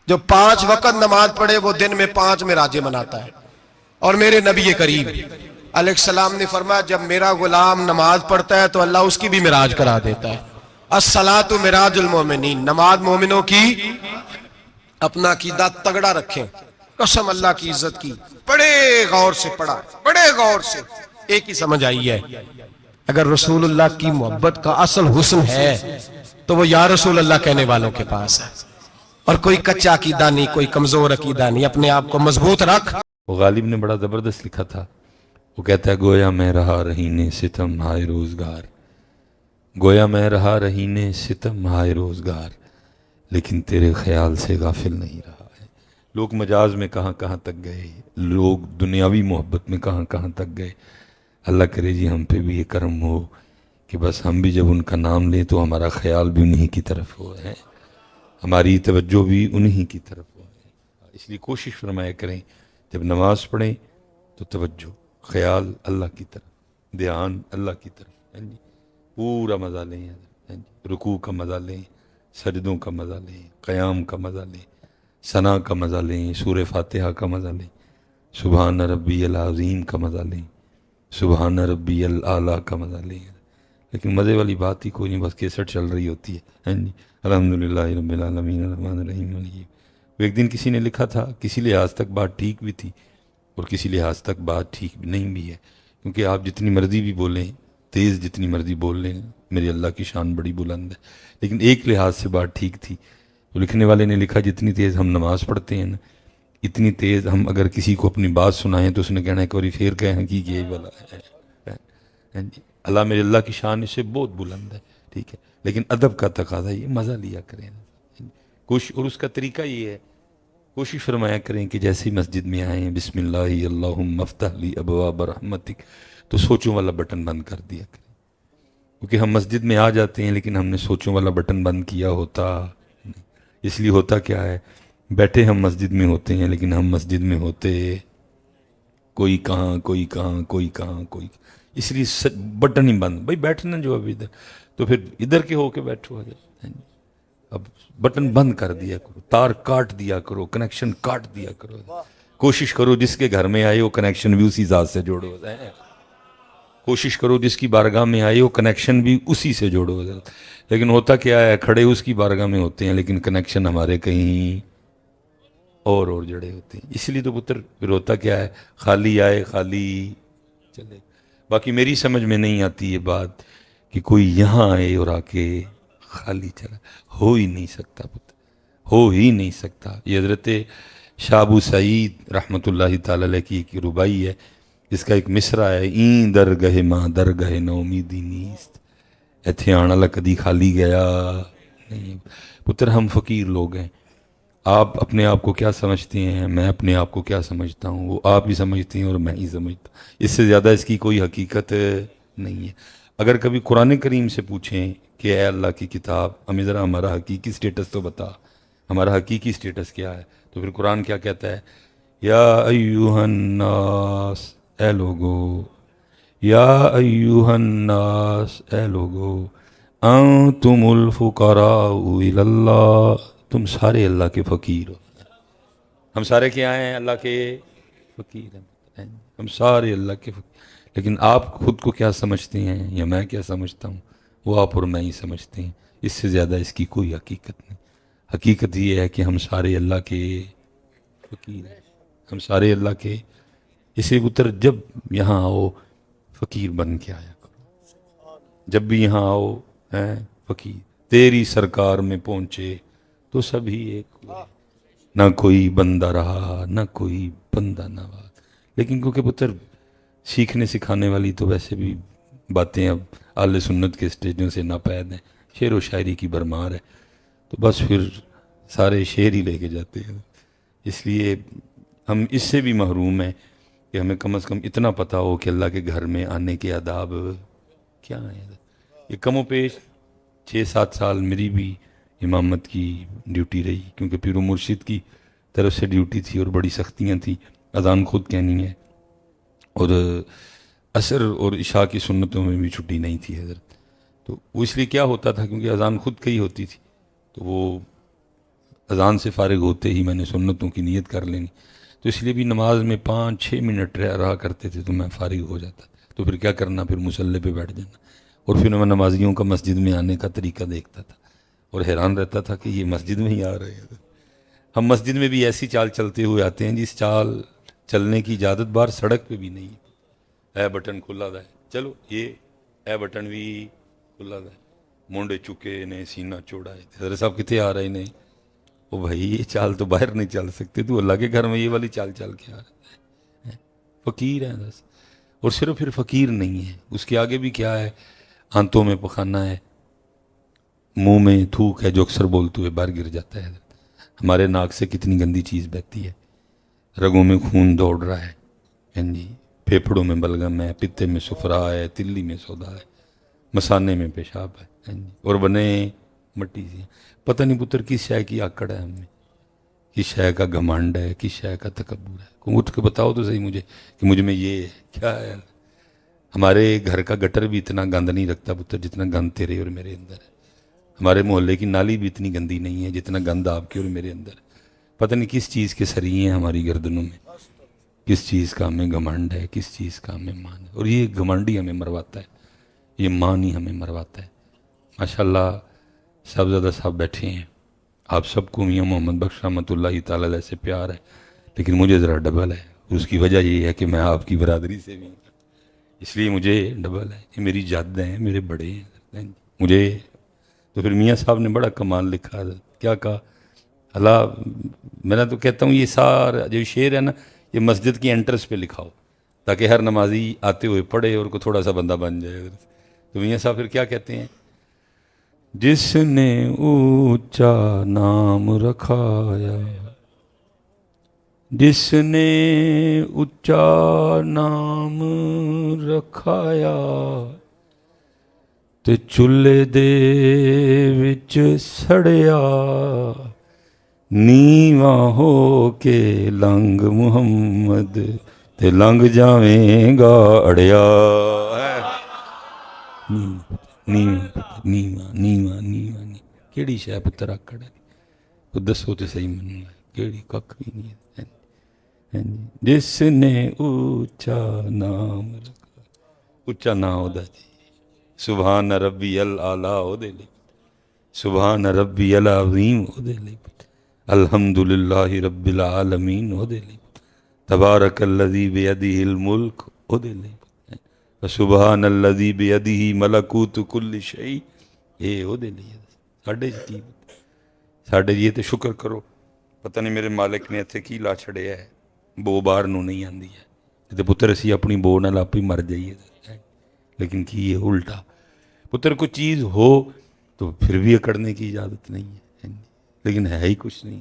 جو 5 وقت نماز پڑھے وہ دن میں 5 معراجیں مناتا ہے. اور میرے نبی کریم علیہ السلام نے فرمایا جب میرا غلام نماز پڑھتا ہے تو اللہ اس کی بھی معراج کرا دیتا ہے. الصلاۃ معراج المومنین، نماز مومنوں کی. اپنا عقیدہ تگڑا رکھیں، قسم اللہ کی عزت کی. بڑے غور سے پڑھا، بڑے غور سے. ایک ہی سمجھ آئی ہے، اگر رسول اللہ کی محبت کا اصل حسن ہے تو وہ یا رسول اللہ کہنے والوں کے پاس ہے. اور کوئی کچا عقیدہ نہیں، کوئی کمزور عقیدہ نہیں. اپنے آپ کو مضبوط رکھ. وہ غالب نے بڑا زبردست لکھا تھا. وہ کہتا ہے گویا میں رہا رہینے ستم ہائے روزگار، گویا میں رہا رہینے ستم ہائے روزگار، لیکن تیرے خیال سے غافل نہیں رہا ہے. لوگ مجاز میں کہاں کہاں تک گئے، لوگ دنیاوی محبت میں کہاں کہاں تک گئے. اللہ کرے جی ہم پہ بھی یہ کرم ہو کہ بس ہم بھی جب ان کا نام لیں تو ہمارا خیال بھی انہی کی طرف ہو ہے، ہماری توجہ بھی انہی کی طرف ہو. اس لیے کوشش فرمایا کریں جب نماز پڑھیں تو توجہ، خیال اللہ کی طرف، دھیان اللہ کی طرف. پورا مزہ لیں، رکوع کا مزہ لیں، سجدوں کا مزہ لیں، قیام کا مزہ لیں، ثنا کا مزہ لیں، سورہ فاتحہ کا مزہ لیں، سبحان ربی العظیم کا مزہ لیں، سبحان ربی الاعلیٰ کا مزہ لیں. لیکن مزے والی بات ہی کوئی نہیں، بس کیسٹ چل رہی ہوتی ہے. الحمدللہ رب العالمین الرحمن الرحیم. وہ ایک دن کسی نے لکھا تھا کسی لحاظ تک بات ٹھیک بھی تھی اور کسی لحاظ تک بات ٹھیک بھی نہیں بھی ہے، کیونکہ آپ جتنی مرضی بھی بولیں، تیز جتنی مرضی بول لیں، میری اللہ کی شان بڑی بلند ہے. لیکن ایک لحاظ سے بات ٹھیک تھی. وہ لکھنے والے نے لکھا جتنی تیز ہم نماز پڑھتے ہیں نا، اتنی تیز ہم اگر کسی کو اپنی بات سنائیں تو اس نے کہنا ہے کہ پھر کہیں کہ یہ والا ہے. اللہ میرے اللہ کی شان اس سے بہت بلند ہے، ٹھیک ہے، لیکن ادب کا تقاضا یہ مزہ لیا کریں. اور اس کا طریقہ یہ ہے، کوشش فرمایا کریں کہ جیسے ہی مسجد میں آئیں بسم اللہ اللہم افتح لی ابواب رحمتک، تو سوچوں والا بٹن بند کر دیا کریں، کیونکہ ہم مسجد میں آ جاتے ہیں لیکن ہم نے سوچوں والا بٹن بند کیا ہوتا نہیں۔ اس لیے ہوتا کیا ہے، بیٹھے ہم مسجد میں ہوتے ہیں لیکن ہم مسجد میں ہوتے کوئی کہاں کوئی کہاں کوئی کہاں کوئی، اس لیے بٹن ہی بند، بھائی بیٹھنا جو اب ادھر، تو پھر ادھر کے ہو کے بیٹھو حضرت، اب بٹن بند کر دیا کرو، تار کاٹ دیا کرو، کنیکشن کاٹ دیا کرو، کوشش کرو جس کے گھر میں آئے وہ کنیکشن بھی اسی ذات سے جوڑو، کوشش کرو جس کی بارگاہ میں آئے وہ کنیکشن بھی اسی سے جوڑو حضرت۔ لیکن ہوتا کیا ہے، کھڑے اس کی بارگاہ میں ہوتے ہیں لیکن کنیکشن ہمارے کہیں اور جڑے ہوتے ہیں، اس لیے تو پتر پھر ہوتا کیا ہے، خالی آئے خالی چلے۔ باقی میری سمجھ میں نہیں آتی یہ بات کہ کوئی یہاں آئے اور آ کے خالی چلا، ہو ہی نہیں سکتا پتر، ہو ہی نہیں سکتا۔ یہ حضرت شاہ ابو سعید رحمۃ اللہ تعالی علیہ کی ایک ربائی ہے، جس کا ایک مصرع ہے، این درگہ ماں درگہ نومیدی نیست، ایتھے آنا لا کدی خالی گیا نہیں۔ پتر ہم فقیر لوگ ہیں، آپ اپنے آپ کو کیا سمجھتے ہیں، میں اپنے آپ کو کیا سمجھتا ہوں، وہ آپ ہی سمجھتے ہیں اور میں ہی سمجھتا ہوں، اس سے زیادہ اس کی کوئی حقیقت نہیں ہے۔ اگر کبھی قرآن کریم سے پوچھیں کہ اے اللہ کی کتاب ہمیں ذرا ہمارا حقیقی سٹیٹس تو بتا، ہمارا حقیقی سٹیٹس کیا ہے، تو پھر قرآن کیا کہتا ہے، یا ایوہ الناس، اے لوگو، یا ایوہ الناس، اے لوگو، انتم الفقراء الی اللہ، تم سارے اللہ کے فقیر ہو۔ ہم سارے کیا ہیں، اللہ کے فقیر ہیں، ہم سارے اللہ کے فقیر، لیکن آپ خود کو کیا سمجھتے ہیں یا میں کیا سمجھتا ہوں، وہ آپ اور میں ہی سمجھتے ہیں، اس سے زیادہ اس کی کوئی حقیقت نہیں۔ حقیقت یہ ہے کہ ہم سارے اللہ کے فقیر ہیں، ہم سارے اللہ کے، اسے پتر جب یہاں آؤ فقیر بن کے آیا کرو، جب بھی یہاں آؤ ہیں فقیر، تیری سرکار میں پہنچے تو سبھی ایک ہوئے، نہ کوئی بندہ رہا نہ کوئی بندہ نواز۔ لیکن کیونکہ پتر سیکھنے سکھانے والی تو ویسے بھی باتیں اب اہل سنت کے اسٹیجوں سے ناپید ہیں، شعر و شاعری کی بھرمار ہے، تو بس پھر سارے شعر ہی لے کے جاتے ہیں۔ اس لیے ہم اس سے بھی محروم ہیں کہ ہمیں کم از کم اتنا پتہ ہو کہ اللہ کے گھر میں آنے کے آداب کیا ہیں۔ یہ کم و پیش 6-7 سال میری بھی امامت کی ڈیوٹی رہی، کیونکہ پیر و مرشد کی طرف سے ڈیوٹی تھی اور بڑی سختیاں تھیں، اذان خود کہنی ہے، اور عصر اور عشاء کی سنتوں میں بھی چھٹی نہیں تھی حضرت۔ تو وہ اس لیے کیا ہوتا تھا، کیونکہ اذان خود کہی ہوتی تھی، تو وہ اذان سے فارغ ہوتے ہی میں نے سنتوں کی نیت کر لینی، تو اس لیے بھی نماز میں 5-6 منٹ رہا کرتے تھے تو میں فارغ ہو جاتا تھا، تو پھر کیا کرنا، پھر مصلی پہ بیٹھ جانا، اور پھر میں نمازیوں کا مسجد میں آنے کا طریقہ دیکھتا تھا اور حیران رہتا تھا کہ یہ مسجد میں ہی آ رہے ہیں۔ ہم مسجد میں بھی ایسی چال چلتے ہوئے آتے ہیں جس چال چلنے کی اجازت بار سڑک پہ بھی نہیں ہے، اے بٹن کھلا دا ہے، چلو یہ اے بٹن بھی کھلا دا ہے، مونڈے چکے نے سینہ چوڑا ہے، حضرت صاحب کتنے آ رہے ہیں، او بھائی یہ چال تو باہر نہیں چل سکتے، تو اللہ کے گھر میں یہ والی چال چل کے آ رہے ہیں، فقیر ہیں بس۔ اور صرف پھر فقیر نہیں ہے، اس کے آگے بھی کیا ہے، آنتوں میں پخانہ ہے، منہ میں تھوک ہے جو اکثر بولتے ہوئے باہر گر جاتا ہے، ہمارے ناک سے کتنی گندی چیز بہتی ہے، رگوں میں خون دوڑ رہا ہے، جی پھیپھڑوں میں بلغم ہے، پتے میں سفرا ہے، تلی میں سودا ہے، مسانے میں پیشاب ہے، اور بنے مٹی سے، پتہ نہیں پتر کس شے کی آکڑ ہے ہم میں، کس شے کا گھمنڈ ہے، کس شے کا تکبر ہے، کوئی اٹھ کے بتاؤ تو صحیح مجھے کہ مجھ میں یہ ہے کیا ہے۔ ہمارے گھر کا گٹر بھی اتنا گند نہیں رکھتا پتر جتنا گند تیرے اور میرے اندر ہے، ہمارے محلے کی نالی بھی اتنی گندی نہیں ہے جتنا گند آپ کے اور میرے اندر ہے، پتہ نہیں کس چیز کے سری ہیں ہماری گردنوں میں، کس چیز کا ہمیں گھمنڈ ہے، کس چیز کا ہمیں مان ہے، اور یہ گھمنڈ ہی ہمیں مرواتا ہے، یہ مان ہی ہمیں مرواتا ہے۔ ماشاءاللہ صاحبزادہ صاحب بیٹھے ہیں، آپ سب کو میاں محمد بخش رحمۃ اللہ تعالی علیہ سے پیار ہے، لیکن مجھے ذرا ڈبل ہے، اس کی وجہ یہ ہے کہ میں آپ کی برادری سے بھی ہوں، اس لیے مجھے ڈبل ہے، یہ میری جد ہیں، میرے بڑے ہیں مجھے۔ تو پھر میاں صاحب نے بڑا کمال لکھا، کیا کہا، اللہ میں نے تو کہتا ہوں یہ سارا جو شعر ہے نا یہ مسجد کی انٹرس پہ لکھاؤ تاکہ ہر نمازی آتے ہوئے پڑھے اور کو تھوڑا سا بندہ بن جائے۔ تو میاں صاحب پھر کیا کہتے ہیں، جس نے اونچا نام رکھایا، جس نے اونچا نام رکھایا، تے چولہے دے وچ سڑیا، نیواں ہو کے لنگ محمد تے لنگ جاویں گا اڑیا۔ نیواں کیڑی شے پتر آکڑ تو دسو تے صحیح منوں کیڑی ککھ بھی نہیں ہے۔ جس نے اونچا نام رکھا، اونچا نام او دا جی، سبحان ربی الاعلیٰ او دے لئی، سبحان ربی العظیم او دے لئی، الحمدللہ رب العالمین او دے لئی، تبارک الذی بیدہ الملک او دے لئی، سبحان الذی بیدہ ملکوت کل شیء اے او دے لئی۔ ساڈے کی ساڈے یہ تے شکر کرو، پتہ نہیں میرے مالک نے اتنے کی لا چھڑیا ہے، بو باہر نو نہیں آندی ہے تے پتر اسی اپنی بو نال آپ ہی مر جائیے، لیکن کی یہ الٹا پتر کوئی چیز ہو تو پھر بھی اکڑنے کی اجازت نہیں ہے، لیکن ہے ہی کچھ نہیں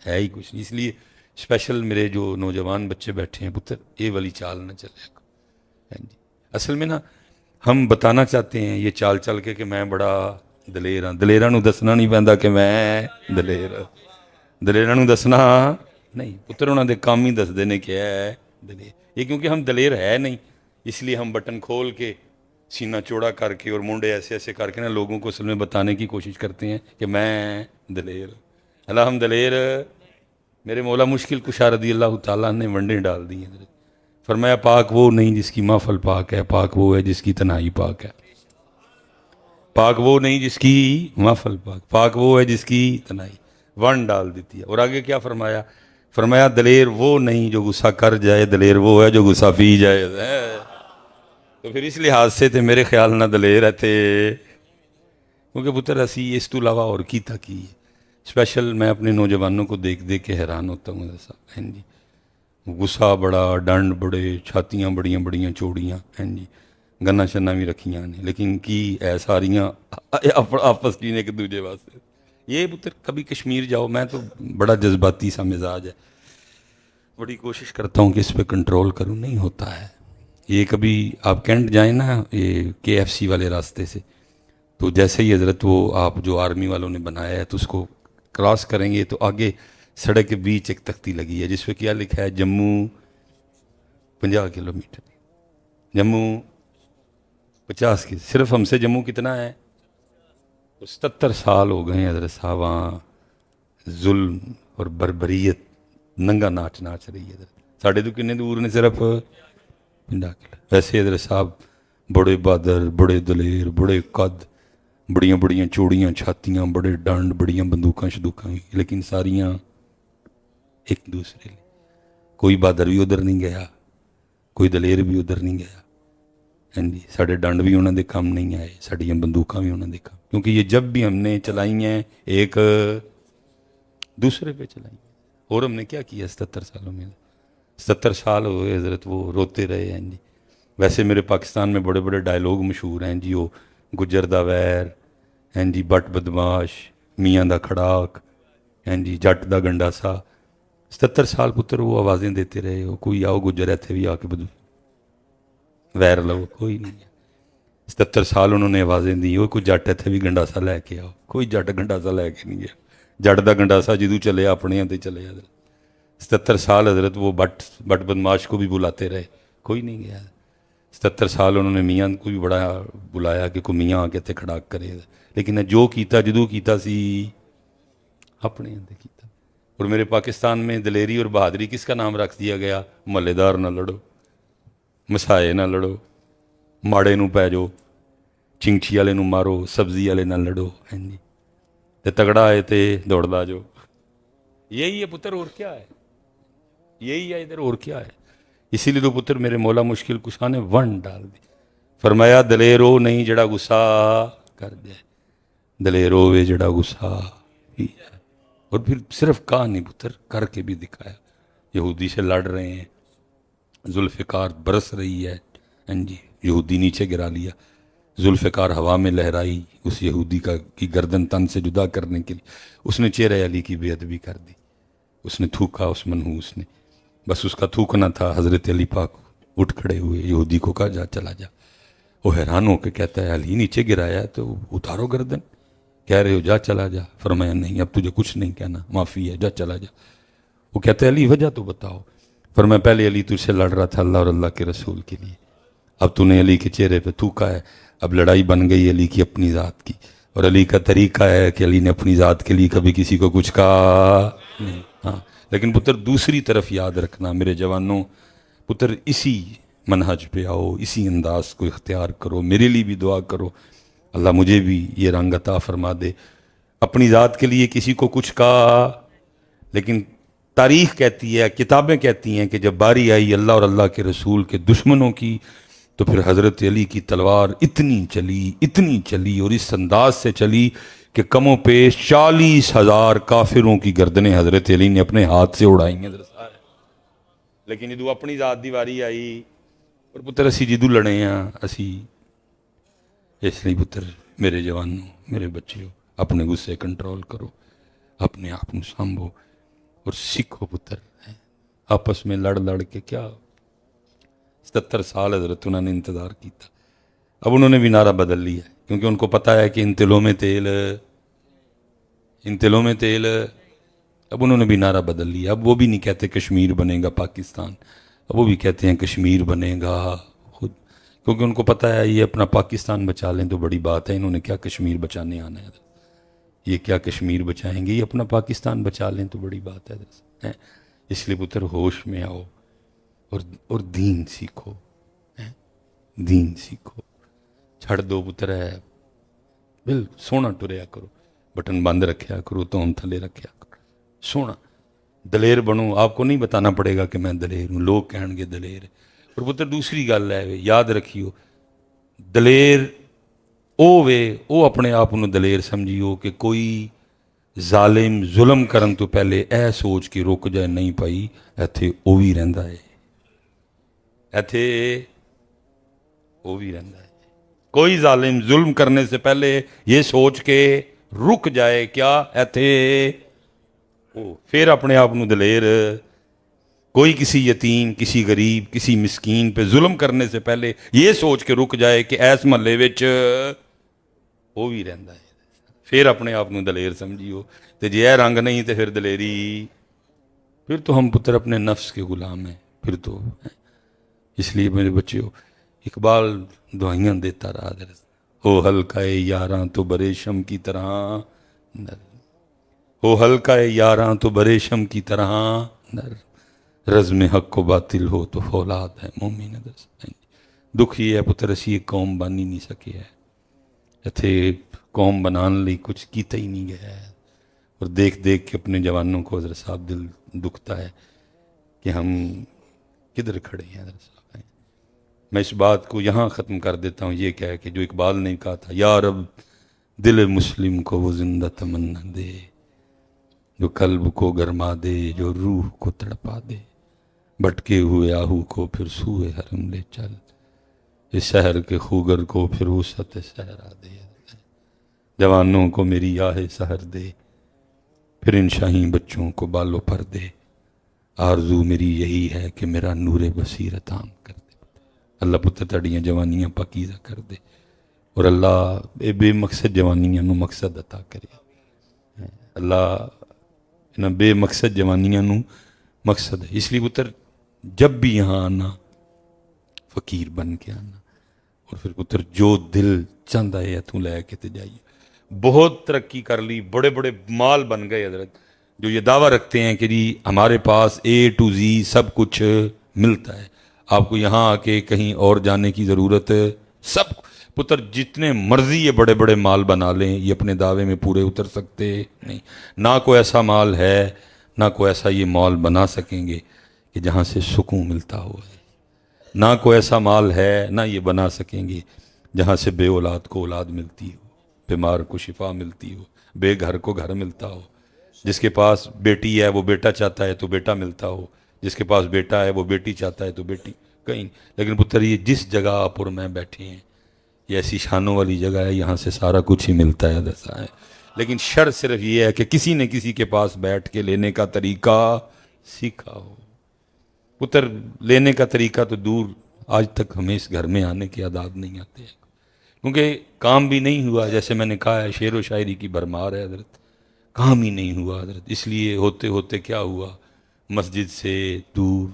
ہے ہی کچھ نہیں۔ اس لیے اسپیشل میرے جو نوجوان بچے بیٹھے ہیں پتر یہ والی چال نہ چلے۔ اصل میں نا ہم بتانا چاہتے ہیں یہ چال چل کے کہ میں بڑا دلیر ہاں، دلیراں نو دسنا نہیں پیندا کہ میں دلیر، دلیراں نو دسنا نہیں، پتر انہاں دے کام ہی دسدے نے کہ ہے دلیر۔ یہ کیونکہ ہم دلیر ہے نہیں، اس لیے ہم بٹن کھول کے سینہ چوڑا کر کے اور منڈے ایسے ایسے کر کے نا لوگوں کو اصل میں بتانے کی کوشش کرتے ہیں کہ میں دلیر، اللہ ہم دلیر۔ میرے مولا مشکل کشا رضی اللہ تعالیٰ نے ونڈیں ڈال دی ہیں، فرمایا پاک وہ نہیں جس کی محفل پاک ہے، پاک وہ ہے جس کی تنہائی پاک ہے، پاک وہ نہیں جس کی محفل پاک، پاک وہ ہے جس کی تنہائی، ون ڈال دیتی ہے۔ اور آگے کیا فرمایا؟ فرمایا دلیر وہ نہیں جو غصہ کر جائے، دلیر وہ ہے جو غصہ پی جائے۔ تو پھر اس لحاظ سے تے میرے خیال نہ دلیر رہتے، کیونکہ پتر اسی اس تو علاوہ اور کی تھا کی اسپیشل میں اپنے نوجوانوں کو دیکھ دیکھ کے حیران ہوتا ہوں ایسا، ہیں جی غصہ بڑا، ڈنڈ بڑے، چھاتیاں بڑیاں بڑیاں چوڑیاں، ہیں جی گنا شنا بھی رکھیاں نے، لیکن کی اے ساریاں آپس کی نے ایک دوجے واسطے۔ یہ پتر کبھی کشمیر جاؤ، میں تو بڑا جذباتی سا مزاج ہے، بڑی کوشش کرتا ہوں کہ اس پہ کنٹرول کروں، نہیں ہوتا ہے۔ یہ کبھی آپ کینٹ جائیں نا یہ KFC والے راستے سے، تو جیسے ہی حضرت وہ آپ جو آرمی والوں نے بنایا ہے تو اس کو کراس کریں گے تو آگے سڑک کے بیچ ایک تختی لگی ہے جس پہ کیا لکھا ہے؟ جموں 50 کلومیٹر، جموں 50 کی، صرف ہم سے جموں کتنا ہے؟ 77 سال ہو گئے ہیں حضرت صاحب وہاں ظلم اور بربریت ننگا ناچ ناچ رہی ہے۔ ساڑھے تو کنے دور نے صرف 50 کلو۔ ویسے حضرت صاحب بڑے بہادر، بڑے دلیر، بڑے قد، بڑیاں بڑیاں چوڑیاں چھاتیاں، بڑے ڈانڈ، بڑیاں بندوقاں شدوقاں، لیکن ساریاں ایک دوسرے لئے۔ کوئی بہادر بھی ادھر نہیں گیا، کوئی دلیر بھی ادھر نہیں گیا، ہیں جی ساڑھے ڈانڈ بھی انہوں نے کام نہیں آئے، ساڑھیاں بندوقاں بھی انہوں نے کام، کیونکہ یہ جب بھی ہم نے چلائی ہیں ایک دوسرے پہ چلائی ہیں۔ اور ہم نے کیا کیا 77 سالوں میں؟ 77 سال ہوئے حضرت وہ روتے رہے ہیں جی۔ ویسے میرے پاکستان میں بڑے بڑے ڈائلوگ مشہور ہیں جی، وہ گجر دا ویر، ہیں جی بٹ بدماش، میاں دا کھڑاک، ہیں جی جٹ دا گنڈاسا۔ 77 سال پتر وہ آوازیں دیتے رہے ہو، کوئی آؤ گجر ایتھے بھی آ کے بدو ویر لو، کوئی نہیں ہے۔ 77 سال انہوں نے آوازیں دی ہو، کوئی جٹ ایتھے بھی گنڈاسا لے کے آؤ، کوئی جٹ گنڈاسا لے کے نہیں گیا۔ جٹ دا گنڈاسا جدو چلے اپنے ہاں تے چلے حضرت۔ 77 سال حضرت وہ بٹ بدماش کو بھی بلاتے رہے، کوئی نہیں گیا۔ 77 سال انہوں نے میاں کو بھی بڑا بلایا کہ کوئی میاں آ کے تے کھڑاک کرے، لیکن جو کیتا جدو کیتا سی اپنے اندر کیتا۔ اور میرے پاکستان میں دلیری اور بہادری کس کا نام رکھ دیا گیا؟ محلے دار نہ لڑو، مسائے نہ لڑو، ماڑے نو پی جو، چنگچی والے نو مارو، سبزی والے نہ لڑو، ہیں جی تے تگڑا ہے تے دوڑدا جو۔ یہی ہے پتر، اور کیا ہے؟ یہی ہے ادھر، اور کیا ہے؟ اسی لیے تو پتر میرے مولا مشکل کشا نے ون ڈال دی، فرمایا دلیرو نہیں جڑا غصہ کر جائے، دلیرو وے جڑا غصہ پی جائے۔ اور پھر صرف کہا نہیں پتر، کر کے بھی دکھایا۔ یہودی سے لڑ رہے ہیں، ذوالفقار برس رہی ہے، ہاں جی یہودی نیچے گرا لیا، ذوالفقار ہوا میں لہرائی اس یہودی کی گردن تن سے جدا کرنے کے لیے، اس نے چہرہ علی کی بے ادبی کر دی، اس نے تھوکا اس منحوس نے، بس اس کا تھوکنا تھا، حضرت علی پاک اٹھ کھڑے ہوئے، یہودی کو کہا جا چلا جا، وہ حیران ہو کے کہتا ہے علی نیچے گرایا ہے تو اتارو گردن، کہہ رہے ہو جا چلا جا، فرمایا نہیں اب تجھے کچھ نہیں کہنا، معافی ہے، جا چلا جا۔ وہ کہتا ہے علی وجہ تو بتاؤ، فرمایا پہلے علی تجھ سے لڑ رہا تھا اللہ اور اللہ کے رسول کے لیے، اب تو نے علی کے چہرے پہ تھوکا ہے، اب لڑائی بن گئی علی کی اپنی ذات کی، اور علی کا طریقہ ہے کہ علی نے اپنی ذات کے لیے کبھی کسی کو کچھ کہا نہیں۔ ہاں لیکن پتر دوسری طرف یاد رکھنا میرے جوانوں، پتر اسی منہج پہ آؤ، اسی انداز کو اختیار کرو، میرے لیے بھی دعا کرو اللہ مجھے بھی یہ رنگ عطا فرما دے۔ اپنی ذات کے لیے کسی کو کچھ کہا، لیکن تاریخ کہتی ہے، کتابیں کہتی ہیں کہ جب باری آئی اللہ اور اللہ کے رسول کے دشمنوں کی تو پھر حضرت علی کی تلوار اتنی چلی اور اس انداز سے چلی کہ کم و پیش 40,000 کافروں کی گردنیں حضرت علی نے اپنے ہاتھ سے اڑائی ہیں۔ لیکن جدو اپنی ذات دی واری آئی اور پتر اسی جدو لڑے ہیں اسی، اس لیے پتر میرے جوانوں میرے بچیوں اپنے غصے کنٹرول کرو، اپنے آپ کو سنبھو اور سیکھو پتر، آپس میں لڑ کے کیا 70 سال حضرت انہوں نے انتظار کیتا، اب انہوں نے بھی نعرہ بدل لیا کیونکہ ان کو پتہ ہے کہ ان تلوں میں تیل، اب انہوں نے بھی نعرہ بدل لیا، اب وہ بھی نہیں کہتے کشمیر بنے گا پاکستان، اب وہ بھی کہتے ہیں کشمیر بنے گا خود، کیونکہ ان کو پتہ ہے یہ اپنا پاکستان بچا لیں تو بڑی بات ہے، انہوں نے کیا کشمیر بچانے آنا ہے، یہ کیا کشمیر بچائیں گے، یہ اپنا پاکستان بچا لیں تو بڑی بات ہے۔ اس لیے پتر ہوش میں آؤ اور دین سیکھو، دین سیکھو، چھڑ دو پتر ہے بل سونا ٹریا کرو، بٹن بند رکھیا کرو، تون تھلے رکھیا کرو، سونا دلیر بنو، آپ کو نہیں بتانا پڑے گا کہ میں دلیر ہوں، لوگ کہیں گے دلیر ہے۔ اور پتر دوسری گل ہے یاد رکھیو، دلیر او اپنے آپ انہوں دلیر سمجھیو کہ کوئی ظالم ظلم کرن تو پہلے اے سوچ کے رک جائے نہیں پائی ایتھے او بھی رہندا ہے، ایتھے او بھی رہندا ہے، کوئی ظالم ظلم کرنے سے پہلے یہ سوچ کے رک جائے کیا ایتھے او، پھر اپنے آپ نو دلیر، کوئی کسی یتیم کسی غریب کسی مسکین پہ ظلم کرنے سے پہلے یہ سوچ کے رک جائے کہ ایس محلے وچ وہ بھی رہندا ہے، پھر اپنے آپ نو دلیر سمجھیو، تے جے اے رنگ نہیں تے پھر دلیری، پھر تو ہم پتر اپنے نفس کے غلام ہیں، پھر تو اس لیے میرے بچیو اقبال دعائیاں دیتا رہا ہو ہلکا یاراں تو برے شم کی طرح، ہو ہلکا یاراں تو برے شم کی طرح نر، رزم حق و باطل ہو تو فولاد ہے مومن در، دکھ یہ ہے پتر اسی ایک قوم بن ہی نہیں سکے ہے، اتھے قوم بنان لی کچھ کیتا ہی نہیں گیا ہے، اور دیکھ کے اپنے جوانوں کو حضرت صاحب دل دکھتا ہے کہ ہم کدھر کھڑے ہیں حضرت صاحب۔ میں اس بات کو یہاں ختم کر دیتا ہوں، یہ کہہ کہ جو اقبال نے کہا تھا، یا رب دل مسلم کو وہ زندہ تمنا دے، جو قلب کو گرما دے، جو روح کو تڑپا دے، بھٹکے ہوئے آہو کو پھر سوئے حرم لے چل، اس شہر کے خوگر کو پھر وسعت صحرا دے، جوانوں کو میری آہ سحر دے، پھر ان شاہین بچوں کو بالوں پر دے، آرزو میری یہی ہے کہ میرا نور بصیرت عام کر دے، اللہ پتر تڑیاں جوانیاں پاکیزہ کر دے، اور اللہ بے مقصد جوانیاں نو مقصد عطا کرے، اللہ انہاں بے مقصد جوانیاں نو مقصد ہے۔ اس لیے پتر جب بھی یہاں آنا فقیر بن کے آنا، اور پھر پتر جو دل چاہتا ہے تو لے کے تے جائیے۔ بہت ترقی کر لی، بڑے بڑے مال بن گئے حضرت، جو یہ دعویٰ رکھتے ہیں کہ جی ہمارے پاس A to Z سب کچھ ملتا ہے، آپ کو یہاں آ کے کہیں اور جانے کی ضرورت، سب پتر جتنے مرضی یہ بڑے بڑے مال بنا لیں یہ اپنے دعوے میں پورے اتر سکتے نہیں، نہ کوئی ایسا مال ہے نہ کوئی ایسا یہ مال بنا سکیں گے کہ جہاں سے سکون ملتا ہو، نہ کوئی ایسا مال ہے نہ یہ بنا سکیں گے جہاں سے بے اولاد کو اولاد ملتی ہو، بیمار کو شفا ملتی ہو، بے گھر کو گھر ملتا ہو، جس کے پاس بیٹی ہے وہ بیٹا چاہتا ہے تو بیٹا ملتا ہو، جس کے پاس بیٹا ہے وہ بیٹی چاہتا ہے تو بیٹی، کہیں۔ لیکن پتر یہ جس جگہ پر میں بیٹھے ہیں یہ ایسی شانوں والی جگہ ہے، یہاں سے سارا کچھ ہی ملتا ہے دسا ہے، لیکن شرط صرف یہ ہے کہ کسی نے کسی کے پاس بیٹھ کے لینے کا طریقہ سیکھا ہو۔ پتر لینے کا طریقہ تو دور، آج تک ہمیں اس گھر میں آنے کے آداب نہیں آتے ہیں، کیونکہ کام بھی نہیں ہوا، جیسے میں نے کہا ہے شعر و شاعری کی بھرمار ہے حضرت، کام ہی نہیں ہوا حضرت، اس لیے ہوتے ہوتے کیا ہوا، مسجد سے دور،